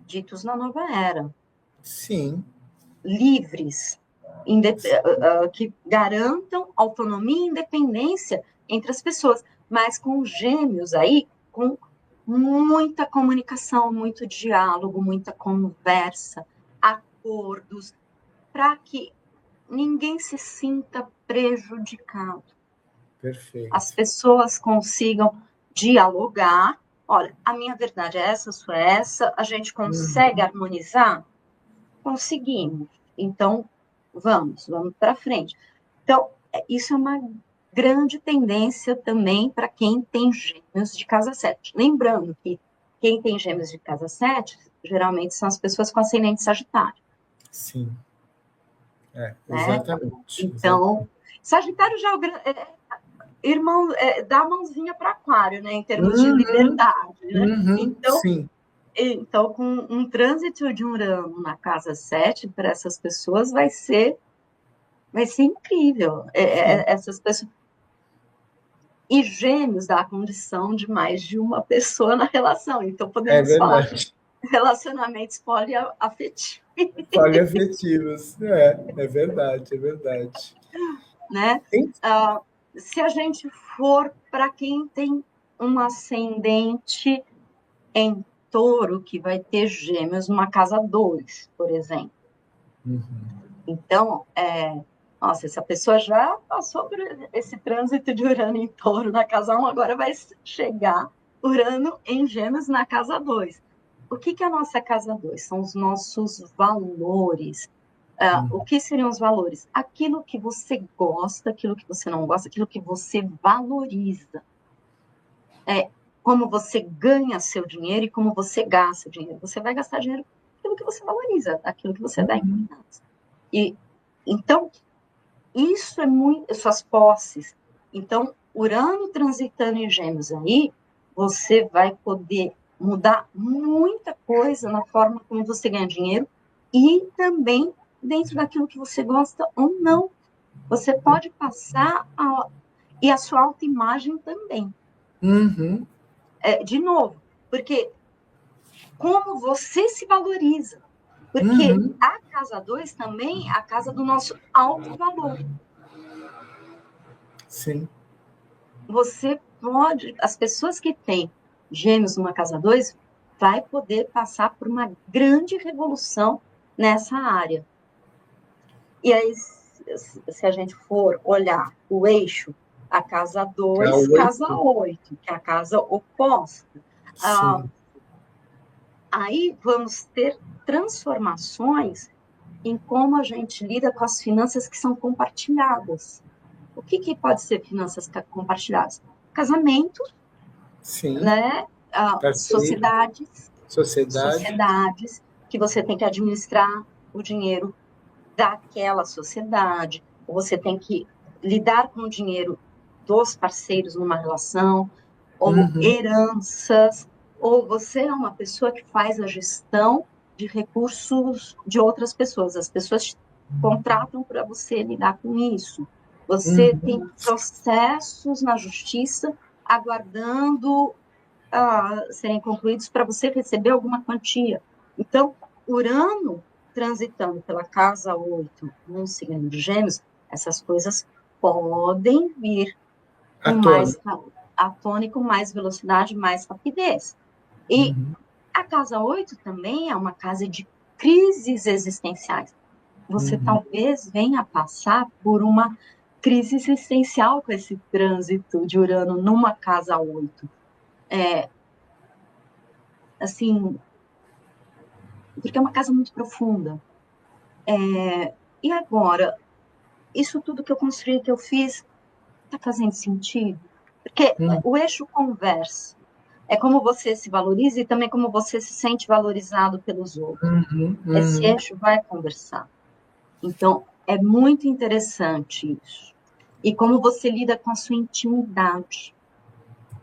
ditos na nova era. Sim. Livres, que garantam autonomia e independência entre as pessoas, mas com Gêmeos aí, com muita comunicação, muito diálogo, muita conversa, acordos, para que ninguém se sinta prejudicado. Perfeito. As pessoas consigam dialogar. Olha, a minha verdade é essa, a sua é essa, a gente consegue harmonizar? Conseguimos. Então, vamos para frente. Então, isso é uma grande tendência também para quem tem Gêmeos de casa 7. Lembrando que quem tem Gêmeos de casa 7, geralmente são as pessoas com ascendente Sagitário. Sim. Exatamente. Então, Sagitário já irmão, dá a mãozinha para Aquário, né, em termos de liberdade. Né? Então, com um trânsito de Urano na casa 7, para essas pessoas vai ser incrível. Essas pessoas. E Gêmeos dá a condição de mais de uma pessoa na relação. Então, podemos falar de relacionamentos poliafetivos. Poliafetivos, é verdade. Né? Se a gente for para quem tem um ascendente em Touro, que vai ter Gêmeos numa casa 2, por exemplo. Então, nossa, essa pessoa já passou por esse trânsito de Urano em Touro na casa 1, agora vai chegar Urano em Gêmeos na casa 2. O que é a nossa casa 2? São os nossos valores. O que seriam os valores? Aquilo que você gosta, aquilo que você não gosta, aquilo que você valoriza. Como você ganha seu dinheiro e como você gasta dinheiro. Você vai gastar dinheiro aquilo que você valoriza, aquilo que você dá em casa. E então, isso é muito, suas posses. Então, Urano transitando em Gêmeos aí, você vai poder mudar muita coisa na forma como você ganha dinheiro e também dentro daquilo que você gosta ou não. Você pode passar e a sua autoimagem também. De novo, porque como você se valoriza. Porque a casa 2 também é a casa do nosso alto valor. Sim. Você pode, as pessoas que têm Gêmeos numa casa 2 vai poder passar por uma grande revolução nessa área. E aí, se a gente for olhar o eixo, a casa 2, casa 8, que é a casa oposta. Aí vamos ter transformações em como a gente lida com as finanças que são compartilhadas. O que pode ser finanças compartilhadas? Casamento, né? Sociedades que você tem que administrar o dinheiro daquela sociedade, ou você tem que lidar com o dinheiro dos parceiros numa relação, ou heranças, ou você é uma pessoa que faz a gestão de recursos de outras pessoas. As pessoas contratam para você lidar com isso. Você tem processos na justiça aguardando serem concluídos para você receber alguma quantia. Então, Urano transitando pela casa 8, num signo de Gêmeos, essas coisas podem vir com mais à tona e com mais velocidade, mais rapidez. E a casa 8 também é uma casa de crises existenciais. Você talvez venha passar por uma crise existencial com esse trânsito de Urano numa casa 8. Assim, porque é uma casa muito profunda. E agora, isso tudo que eu construí, que eu fiz, está fazendo sentido? Porque o eixo conversa. É como você se valoriza e também como você se sente valorizado pelos outros. Esse eixo vai conversar. Então, é muito interessante isso. E como você lida com a sua intimidade.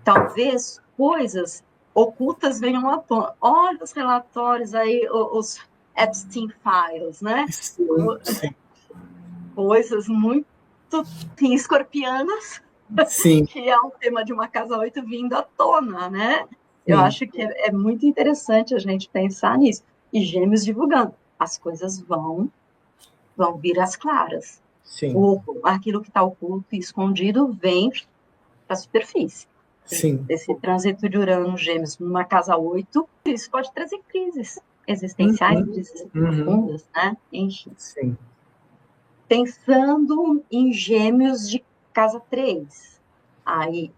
Talvez coisas ocultas venham à tona. Olha os relatórios aí, os Epstein Files, né? Sim. Coisas muito escorpianas, que é um tema de uma casa 8 vindo à tona, né? Eu acho que é muito interessante a gente pensar nisso. E Gêmeos divulgando. As coisas vão vir às claras. Aquilo que está oculto e escondido vem para a superfície. Esse trânsito de Urano, Gêmeos, numa casa 8, isso pode trazer crises existenciais, crises profundas, né? Enfim. Pensando em Gêmeos de casa 3, aí,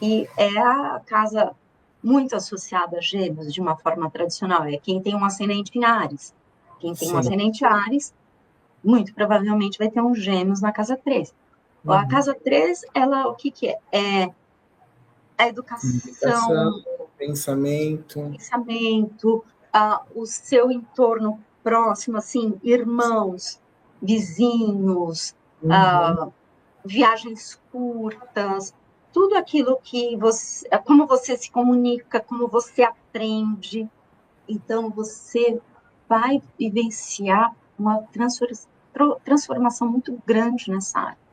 e é a casa muito associada a Gêmeos de uma forma tradicional, é quem tem um ascendente em Áries. Quem tem um ascendente em Áries, muito provavelmente vai ter um Gêmeos na casa 3. A casa 3, ela, o que é? É a educação, pensamento, o seu entorno próximo, assim, irmãos, vizinhos, viagens curtas, tudo aquilo que você, como você se comunica, como você aprende. Então, você vai vivenciar uma transformação muito grande nessa área.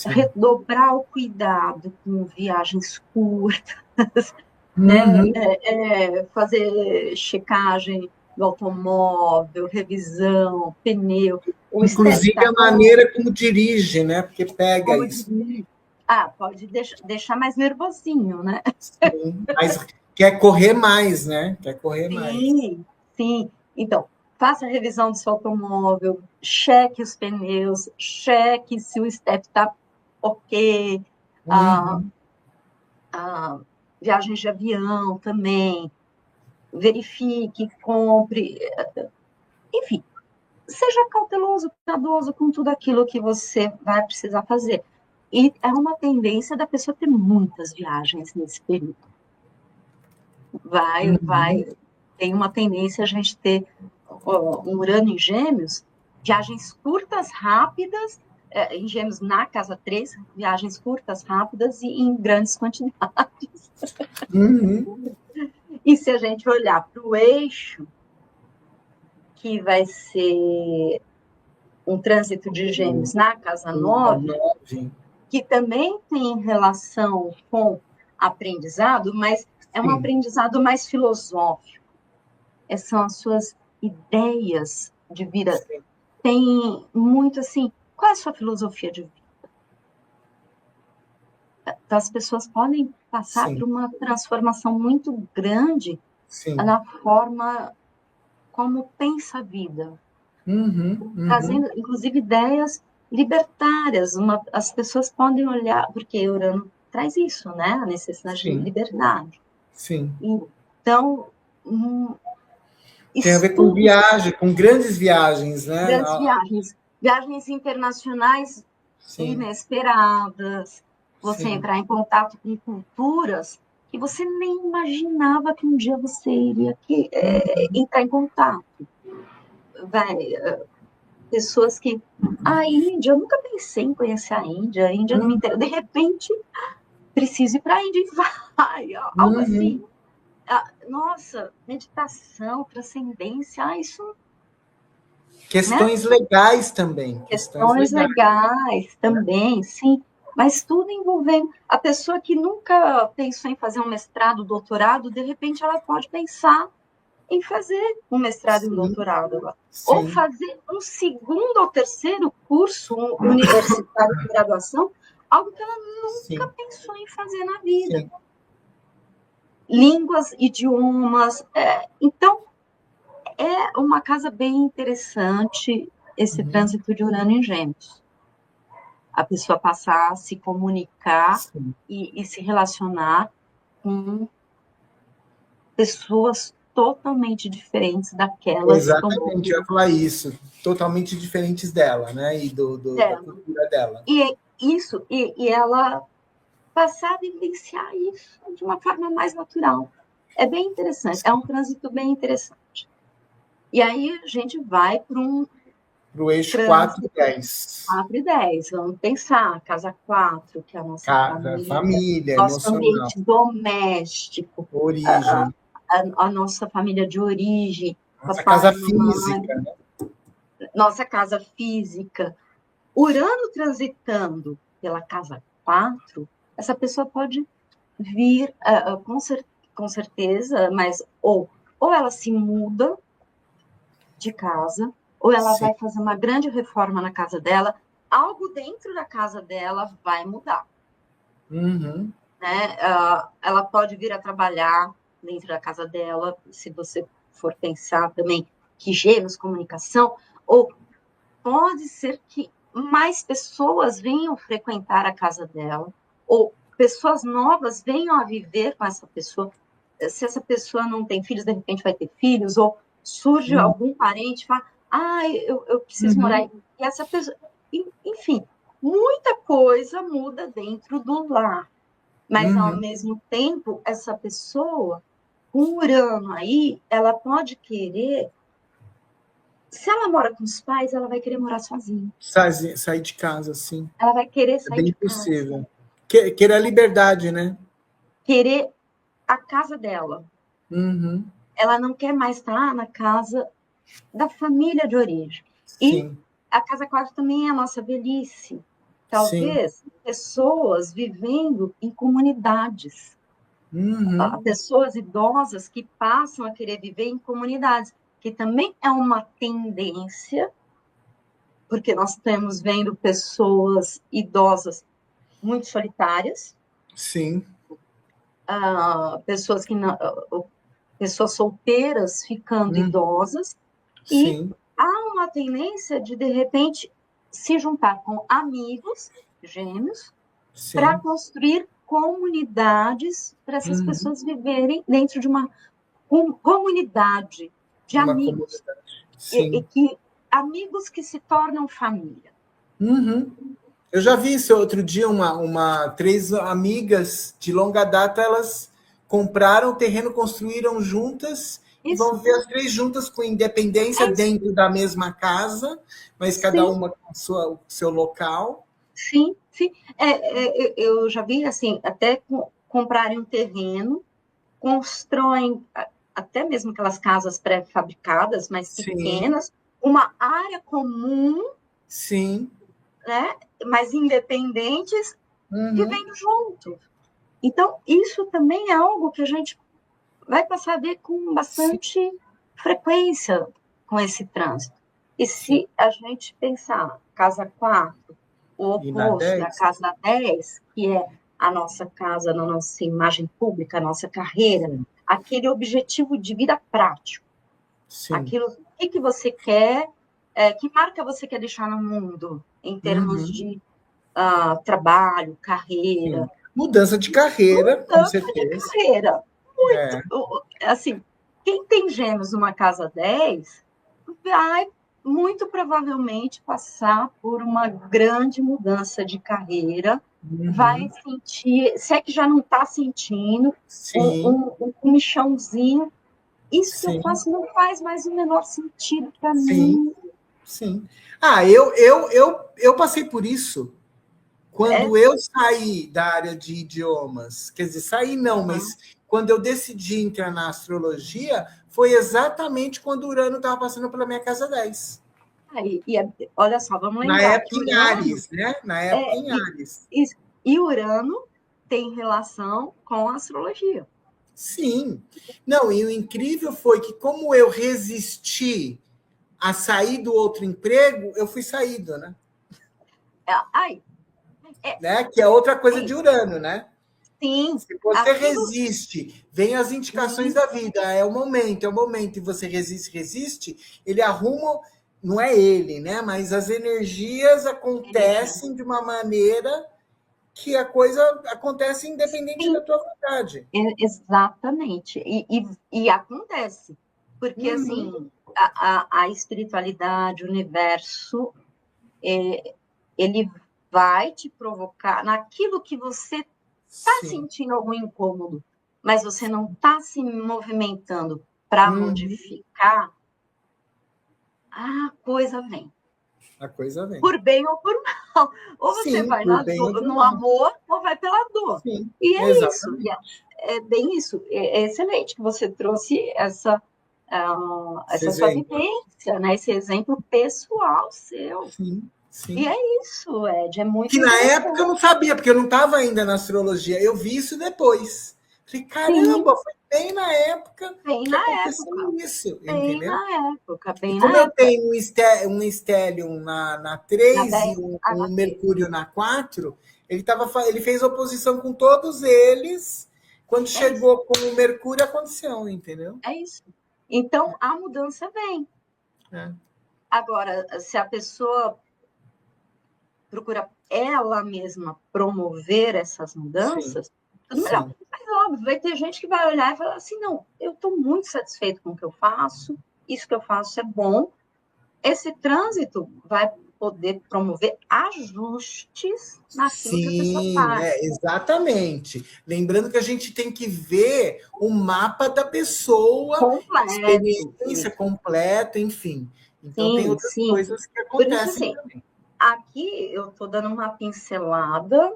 Redobrar o cuidado com viagens curtas, né? Fazer checagem do automóvel, revisão, pneu. Inclusive a maneira como dirige, né? Porque pega isso. Pode deixar mais nervosinho, né? Sim, mas quer correr mais, né? Quer correr mais. Sim. Então, faça a revisão do seu automóvel, cheque os pneus, cheque se o step está ok, viagens de avião também, verifique, compre, enfim, seja cauteloso, cuidadoso com tudo aquilo que você vai precisar fazer. E é uma tendência da pessoa ter muitas viagens nesse período. Tem uma tendência a gente ter um Urano em Gêmeos, viagens curtas, rápidas, em Gêmeos na casa 3, viagens curtas, rápidas e em grandes quantidades. E se a gente olhar para o eixo, que vai ser um trânsito de Gêmeos na casa 9, que também tem relação com aprendizado, mas é um aprendizado mais filosófico. Essas são as suas ideias de vida. Sim. Tem muito assim, qual é a sua filosofia de vida? Então, as pessoas podem passar por uma transformação muito grande na forma como pensa a vida. Trazendo, inclusive, ideias libertárias. As pessoas podem olhar, porque Urano traz isso, né? A necessidade de liberdade. Sim. Então, tem a ver com viagem, com grandes viagens, né? Grandes viagens. Viagens internacionais inesperadas. Você entrar em contato com culturas que você nem imaginava que um dia você iria entrar em contato. Pessoas que... A Índia, eu nunca pensei em conhecer a Índia não me interessa. De repente, preciso ir para a Índia e vai. Algo assim. Nossa, meditação, transcendência, isso... Questões legais também. Questões legais também, sim. Mas tudo envolvendo... A pessoa que nunca pensou em fazer um mestrado, doutorado, de repente ela pode pensar em fazer um mestrado e um doutorado. Ou fazer um segundo ou terceiro curso universitário de graduação, algo que ela nunca pensou em fazer na vida. Línguas, idiomas. Então, é uma casa bem interessante esse trânsito de Urano em Gêmeos. A pessoa passar a se comunicar e se relacionar com pessoas totalmente diferentes daquelas. Exatamente, eu ia falar isso. Totalmente diferentes dela, né? E da cultura dela. E ela passar a vivenciar isso de uma forma mais natural. É bem interessante, é um trânsito bem interessante. E aí a gente vai para o eixo 4 e 10. 4 e 10, vamos pensar, casa 4, que é a nossa família nosso emocional. ambiente doméstico, origem. A nossa família de origem. Nossa casa física. Né? Nossa casa física. Urano transitando pela casa 4, essa pessoa pode vir, com certeza, mas ou ela se muda de casa, ou ela vai fazer uma grande reforma na casa dela, algo dentro da casa dela vai mudar. Né? Ela pode vir a trabalhar dentro da casa dela, se você for pensar também que Gêmeos, comunicação, ou pode ser que mais pessoas venham frequentar a casa dela, ou pessoas novas venham a viver com essa pessoa. Se essa pessoa não tem filhos, de repente vai ter filhos, ou surge algum parente e fala, eu preciso morar aí. E essa pessoa... Enfim, muita coisa muda dentro do lar. Mas, ao mesmo tempo, essa pessoa, com Urano aí, ela pode querer... Se ela mora com os pais, ela vai querer morar sozinha. Sair de casa, sim. Ela vai querer sair de casa. É bem possível. Querer a liberdade, né? Querer a casa dela. Ela não quer mais estar na casa da família de origem. Sim. E a casa 4 também é a nossa velhice. Talvez pessoas vivendo em comunidades. Pessoas idosas que passam a querer viver em comunidades, que também é uma tendência, porque nós estamos vendo pessoas idosas muito solitárias. Sim. Pessoas solteiras ficando idosas. E há uma tendência de repente, se juntar com amigos gêmeos para construir comunidades para essas pessoas viverem dentro de uma comunidade de amigos. Amigos que se tornam família. Eu já vi isso outro dia, três amigas de longa data, elas compraram o terreno, construíram juntas e vão viver as três juntas com independência dentro da mesma casa, mas cada uma com o seu local. Sim. Eu já vi assim, até comprarem um terreno, constroem até mesmo aquelas casas pré-fabricadas, mas pequenas, uma área comum, né? Mas independentes, vivendo junto. Então, isso também é algo que a gente vai passar a ver com bastante frequência com esse trânsito. E se a gente pensar casa 4, o oposto da casa 10, que é a nossa casa, a nossa imagem pública, a nossa carreira, aquele objetivo de vida prático. Aquilo, o que você quer, que marca você quer deixar no mundo, em termos de trabalho, carreira. Mudança de carreira, com certeza. De carreira. Muito. Assim, quem tem gêmeos numa casa 10 vai muito provavelmente passar por uma grande mudança de vai sentir, se é que já não está sentindo, um michãozinho. Isso que eu faço não faz mais o menor sentido para mim. Eu passei por isso quando eu saí da área de idiomas. Quer dizer, saí não, mas quando eu decidi entrar na astrologia, foi exatamente quando o Urano estava passando pela minha casa 10. Olha só, vamos lembrar. Na época em Áries, né? Na época em Áries. E Urano tem relação com a astrologia. Sim. Não, e o incrível foi que, como eu resisti a sair do outro emprego, eu fui saído, né? Né? Que é outra coisa de Urano, né? Sim. Se você resiste, vem as indicações da vida, é o momento, e você resiste, ele arruma, não é ele, né? Mas as energias acontecem de uma maneira que a coisa acontece independente da tua vontade. Exatamente. E acontece. Porque, assim, a espiritualidade, o universo, ele vai te provocar naquilo que você está sentindo algum incômodo, mas você não está se movimentando para modificar, a coisa vem. A coisa vem. Por bem ou por mal. Ou você vai no amor, ou vai pela dor. E é isso. É bem isso. É excelente que você trouxe essa sua vivência, né? Esse exemplo pessoal seu. E é isso, Ed. É muito que na época eu não sabia, porque eu não estava ainda na astrologia. Eu vi isso depois. Falei, caramba, foi bem na época que aconteceu isso. Bem na época. E como eu tenho um Stellium na 3 e um Mercúrio na 4, ele fez oposição com todos eles. Quando chegou com o Mercúrio, aconteceu, entendeu? É isso. Então, a mudança vem. Agora, se a pessoa procura ela mesma promover essas mudanças, tudo melhor. Mas, óbvio, vai ter gente que vai olhar e falar assim, não, eu estou muito satisfeito com o que eu faço, isso que eu faço é bom. Esse trânsito vai poder promover ajustes naquilo que a pessoa faz. Exatamente. Lembrando que a gente tem que ver o mapa da pessoa, a experiência completa, enfim. Então, tem outras coisas que acontecem também. Aqui eu estou dando uma pincelada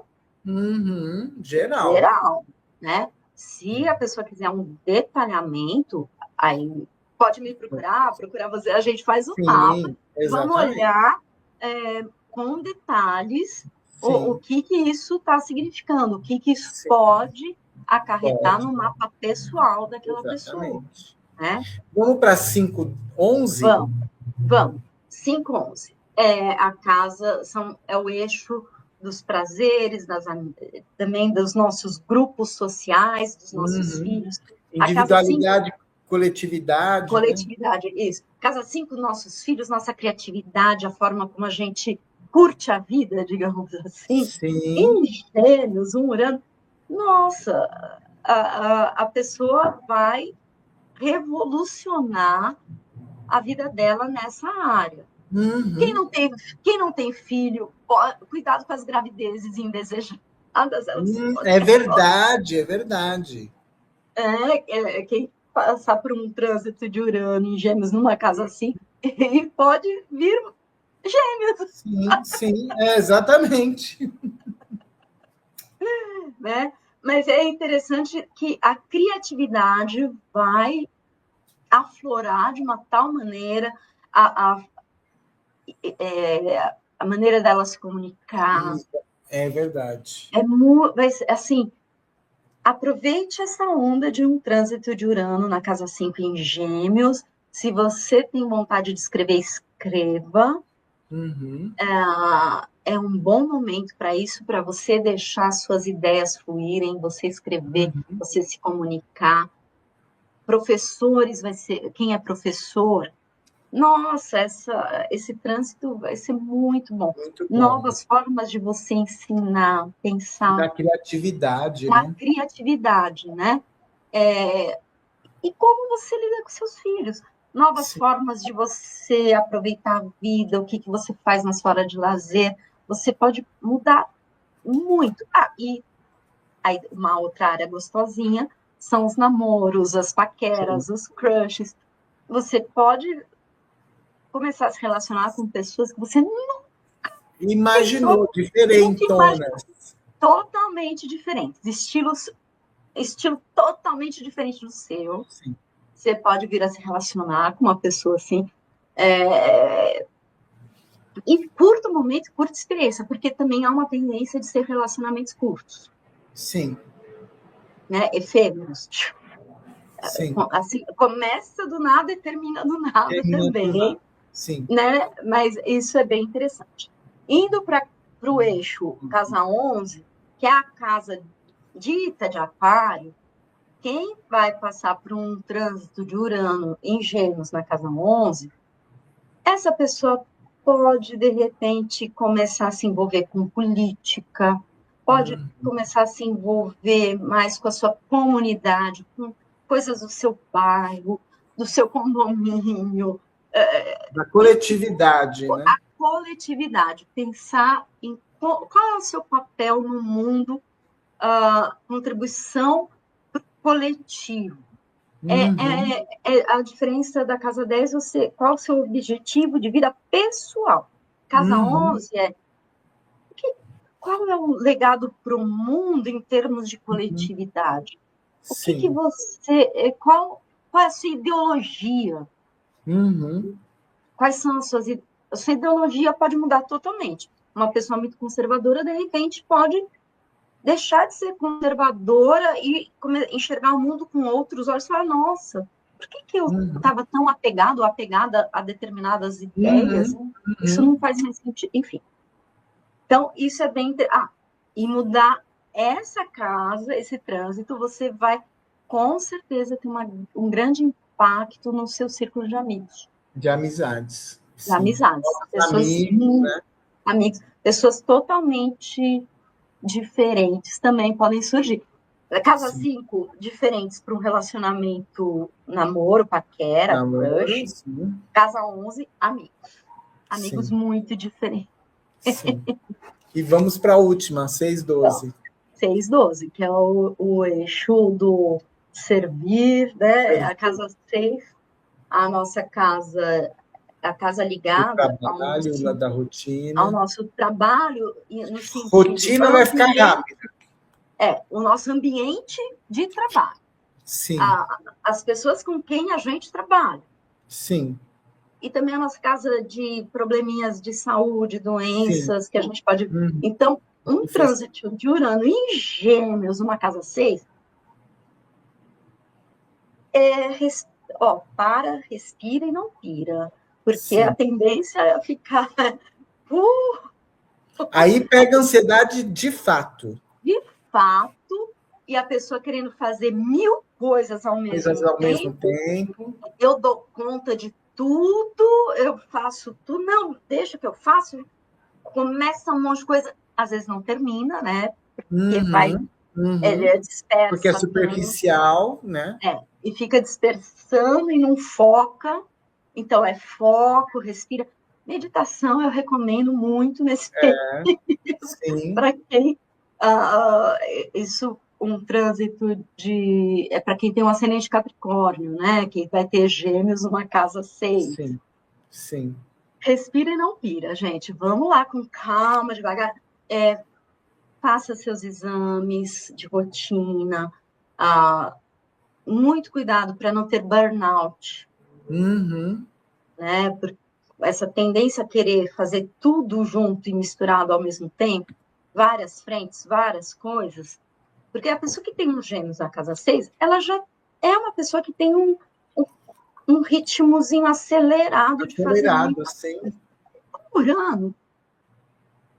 geral, né? Se a pessoa quiser um detalhamento, aí pode me procurar você, a gente faz um mapa, vamos olhar com detalhes o que isso está significando, o que isso pode acarretar no mapa pessoal daquela pessoa. Né? Vamos para 5-11? Vamos. 5-11. A casa é o eixo dos prazeres, também dos nossos grupos sociais, dos nossos filhos. Individualidade coletividade. Coletividade, né? Isso. Casa 5, nossos filhos, nossa criatividade, a forma como a gente curte a vida, digamos assim. Sim. Em Gêmeos, um Urano, nossa, a pessoa vai revolucionar a vida dela nessa área. Uhum. Quem não tem filho, cuidado com as gravidezes indesejadas. É verdade, é verdade. Quem passar por um trânsito de Urano em Gêmeos numa casa assim, ele pode vir Gêmeos. Sim, exatamente. Né? Mas é interessante que a criatividade vai aflorar de uma tal maneira a maneira dela se comunicar. É verdade. Assim, aproveite essa onda de um trânsito de Urano na casa 5 em Gêmeos. Se você tem vontade de escrever, escreva. Uhum. É um bom momento para isso, para você deixar suas ideias fluírem, você escrever, você se comunicar. Professores, quem é professor, nossa, esse trânsito vai ser muito bom. Muito bom. Novas formas de você ensinar, pensar. Na criatividade, na né? criatividade, né? E como você lida com seus filhos. Novas formas de você aproveitar a vida, o que você faz na sua hora de lazer. Você pode mudar muito. E aí, uma outra área gostosinha são os namoros, as paqueras, os crushes. Você pode começar a se relacionar com pessoas que você nunca imaginou, diferentonas. Totalmente diferentes, estilo totalmente diferente do seu. Sim. Você pode vir a se relacionar com uma pessoa assim. E curto momento, curta experiência, porque também há uma tendência de ser relacionamentos curtos. Sim. Né? Efêmeros. Sim. Assim, começa do nada e termina do nada também. Sim. Né? Mas isso é bem interessante. Indo para o eixo casa 11, que é a casa dita de Aquário, quem vai passar por um trânsito de Urano em Gêmeos na casa 11, essa pessoa pode, de repente, começar a se envolver com política, pode começar a se envolver mais com a sua comunidade, com coisas do seu bairro, do seu condomínio. Da coletividade, né? A coletividade, pensar em qual é o seu papel no mundo, contribuição coletivo. A diferença da casa 10, qual é o seu objetivo de vida pessoal? Casa 11 qual é o legado para o mundo em termos de coletividade? O que você... Qual é a sua ideologia? Quais são as suas... A sua ideologia pode mudar totalmente. Uma pessoa muito conservadora, de repente, pode deixar de ser conservadora e enxergar o mundo com outros olhos e falar, nossa, por que eu estava tão apegado ou apegada a determinadas ideias? Isso não faz mais sentido. Enfim. Então, isso é bem... e mudar essa casa, esse trânsito, você vai, com certeza, ter um grande impacto no seu círculo de amigos. De amizades. De amizades. Pessoas, amigos, né? Amigos. Pessoas totalmente diferentes também podem surgir. Casa 5, diferentes para um relacionamento, namoro, paquera, crush. Sim. Casa 11, amigos. Amigos muito diferentes. Sim. E vamos para a última, 6-12. 6-12, que é o eixo do servir, né? A casa 6, a nossa casa, a casa ligada trabalho, da rotina. Ao nosso trabalho. No sentido, rotina vai ficar rápida. O nosso ambiente de trabalho. Sim. As pessoas com quem a gente trabalha. Sim. E também a nossa casa de probleminhas de saúde, doenças, que a gente pode... Então, um trânsito de Urano em Gêmeos, uma casa 6, para, respira e não pira. Porque a tendência é ficar... Aí pega ansiedade de fato. De fato, e a pessoa querendo fazer 1000 coisas ao Coisas mesmo ao mesmo tempo, tempo. eu dou conta de tudo, eu faço tudo, não, deixa que eu faço, começa um monte de coisa, às vezes não termina, né? Porque ele Porque é dispersa tanto, superficial, né? e fica dispersando e não foca. Então, é foco, respira. Meditação eu recomendo muito nesse Sim. para quem isso um trânsito de para quem tem um ascendente Capricórnio, né? Que vai ter Gêmeos numa casa 6. Sim. Sim. Respira e não pira, gente. Vamos lá com calma, devagar. Faça seus exames de rotina. Muito cuidado para não ter burnout, né? Por essa tendência a querer fazer tudo junto e misturado ao mesmo tempo, várias frentes, várias coisas. Porque a pessoa que tem um Gêmeos na casa 6, ela já é uma pessoa que tem um ritmozinho acelerado de fazer Acelerado, muita sim. coisa. Por ano,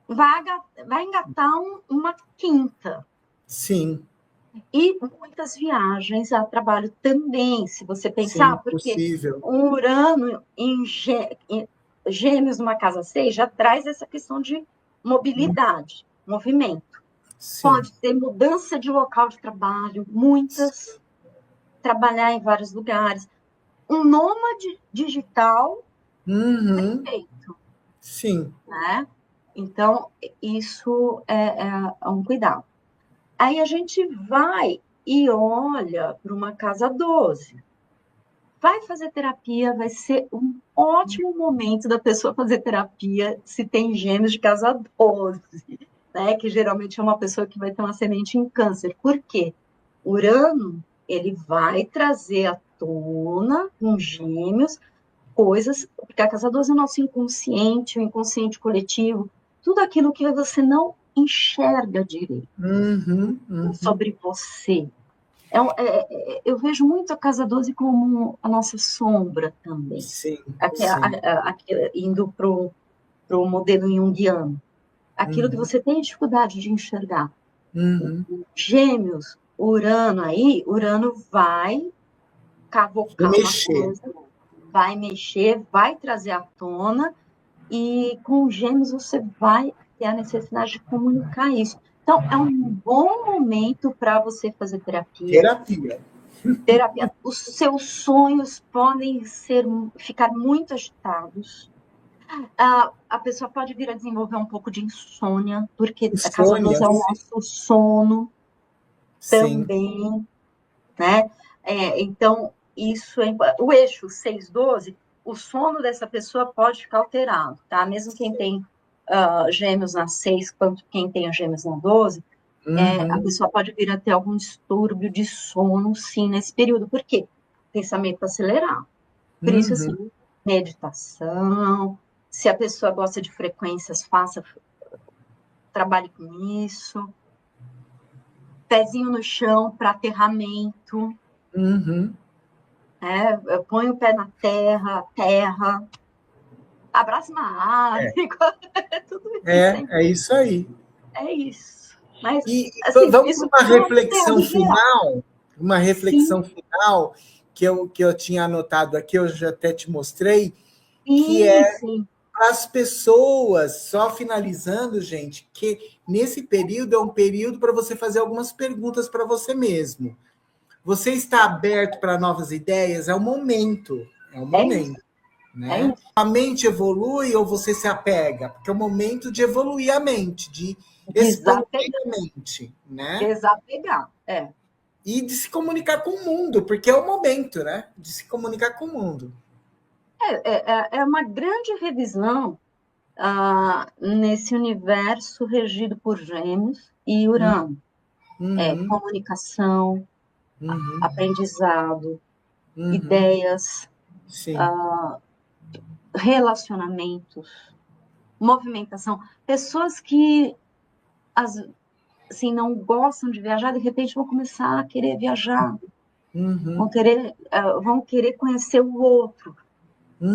vai engatar uma quinta. Sim. E muitas viagens a trabalho também, se você pensar, Sim, porque possível. um Urano em Gêmeos numa casa 6 já traz essa questão de mobilidade, movimento. Sim. Pode ter mudança de local de trabalho, muitas, trabalhar em vários lugares. Um nômade digital perfeito, Sim. né? Então, isso é um cuidado. Aí a gente vai e olha para uma casa 12. Vai fazer terapia, vai ser um ótimo momento da pessoa fazer terapia se tem Gêmeos de casa 12, né? Que geralmente é uma pessoa que vai ter uma semente em câncer. Por quê? Urano, ele vai trazer à tona com Gêmeos coisas, porque a casa 12 é o nosso inconsciente, o inconsciente coletivo, tudo aquilo que você não enxerga direito sobre você. Eu vejo muito a casa 12 como a nossa sombra também, Sim, sim. indo para o modelo junguiano. Aquilo que você tem dificuldade de enxergar. Gêmeos, Urano vai cavocar uma coisa, vai mexer, vai trazer à tona, e com Gêmeos você vai ter a necessidade de comunicar isso. Então, é um bom momento para você fazer terapia. Terapia. Os seus sonhos podem ficar muito agitados. A pessoa pode vir a desenvolver um pouco de insônia, porque a casa 12 é o nosso sono também, né? Então, isso o eixo 6-12, o sono dessa pessoa pode ficar alterado, tá? Mesmo quem tem Gêmeos na 6, quanto quem tem Gêmeos na 12, a pessoa pode vir a ter algum distúrbio de sono, sim, nesse período. Por quê? Pensamento acelerado. Por isso, assim, meditação. Se a pessoa gosta de frequências, trabalhe com isso. Pezinho no chão para aterramento. Põe o pé na terra, abraça uma árvore. Tudo isso. É isso aí. É isso. Mas, assim, vamos para uma reflexão final. Uma reflexão final que eu tinha anotado aqui, eu já até te mostrei, que é para as pessoas, só finalizando, gente, que nesse período é um período para você fazer algumas perguntas para você mesmo. Você está aberto para novas ideias? É o momento. Né? A mente evolui ou você se apega? Porque é o momento de evoluir a mente, de expandir a mente, né? Desapegar, E de se comunicar com o mundo, porque é o momento, né? De se comunicar com o mundo. É uma grande revisão nesse universo regido por Gêmeos e Urano. Comunicação, aprendizado, ideias, relacionamentos, movimentação. Pessoas que assim, não gostam de viajar, de repente vão começar a querer viajar, vão querer conhecer o outro.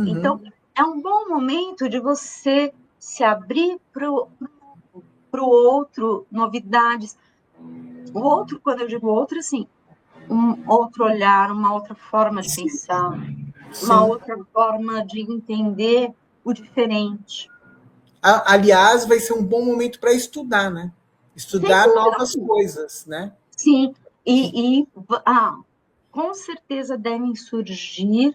Então, é um bom momento de você se abrir para o outro, novidades. O outro, quando eu digo outro, assim, um outro olhar, uma outra forma de pensar, uma outra forma de entender o diferente. Aliás, vai ser um bom momento para estudar, né? Estudar novas coisas, né? Sim, com certeza devem surgir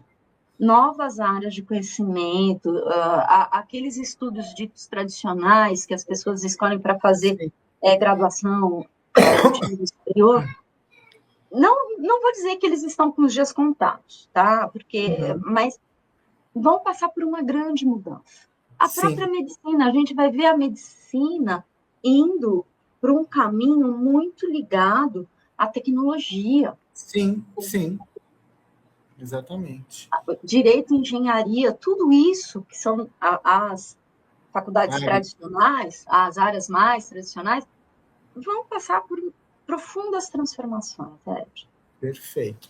novas áreas de conhecimento, aqueles estudos ditos tradicionais que as pessoas escolhem para fazer graduação de nível superior. Não vou dizer que eles estão com os dias contados, tá? Mas vão passar por uma grande mudança. A própria medicina, a gente vai ver a medicina indo para um caminho muito ligado à tecnologia. Sim. Exatamente. Direito, engenharia, tudo isso que são as faculdades tradicionais, as áreas mais tradicionais, vão passar por profundas transformações, Ed. Perfeito.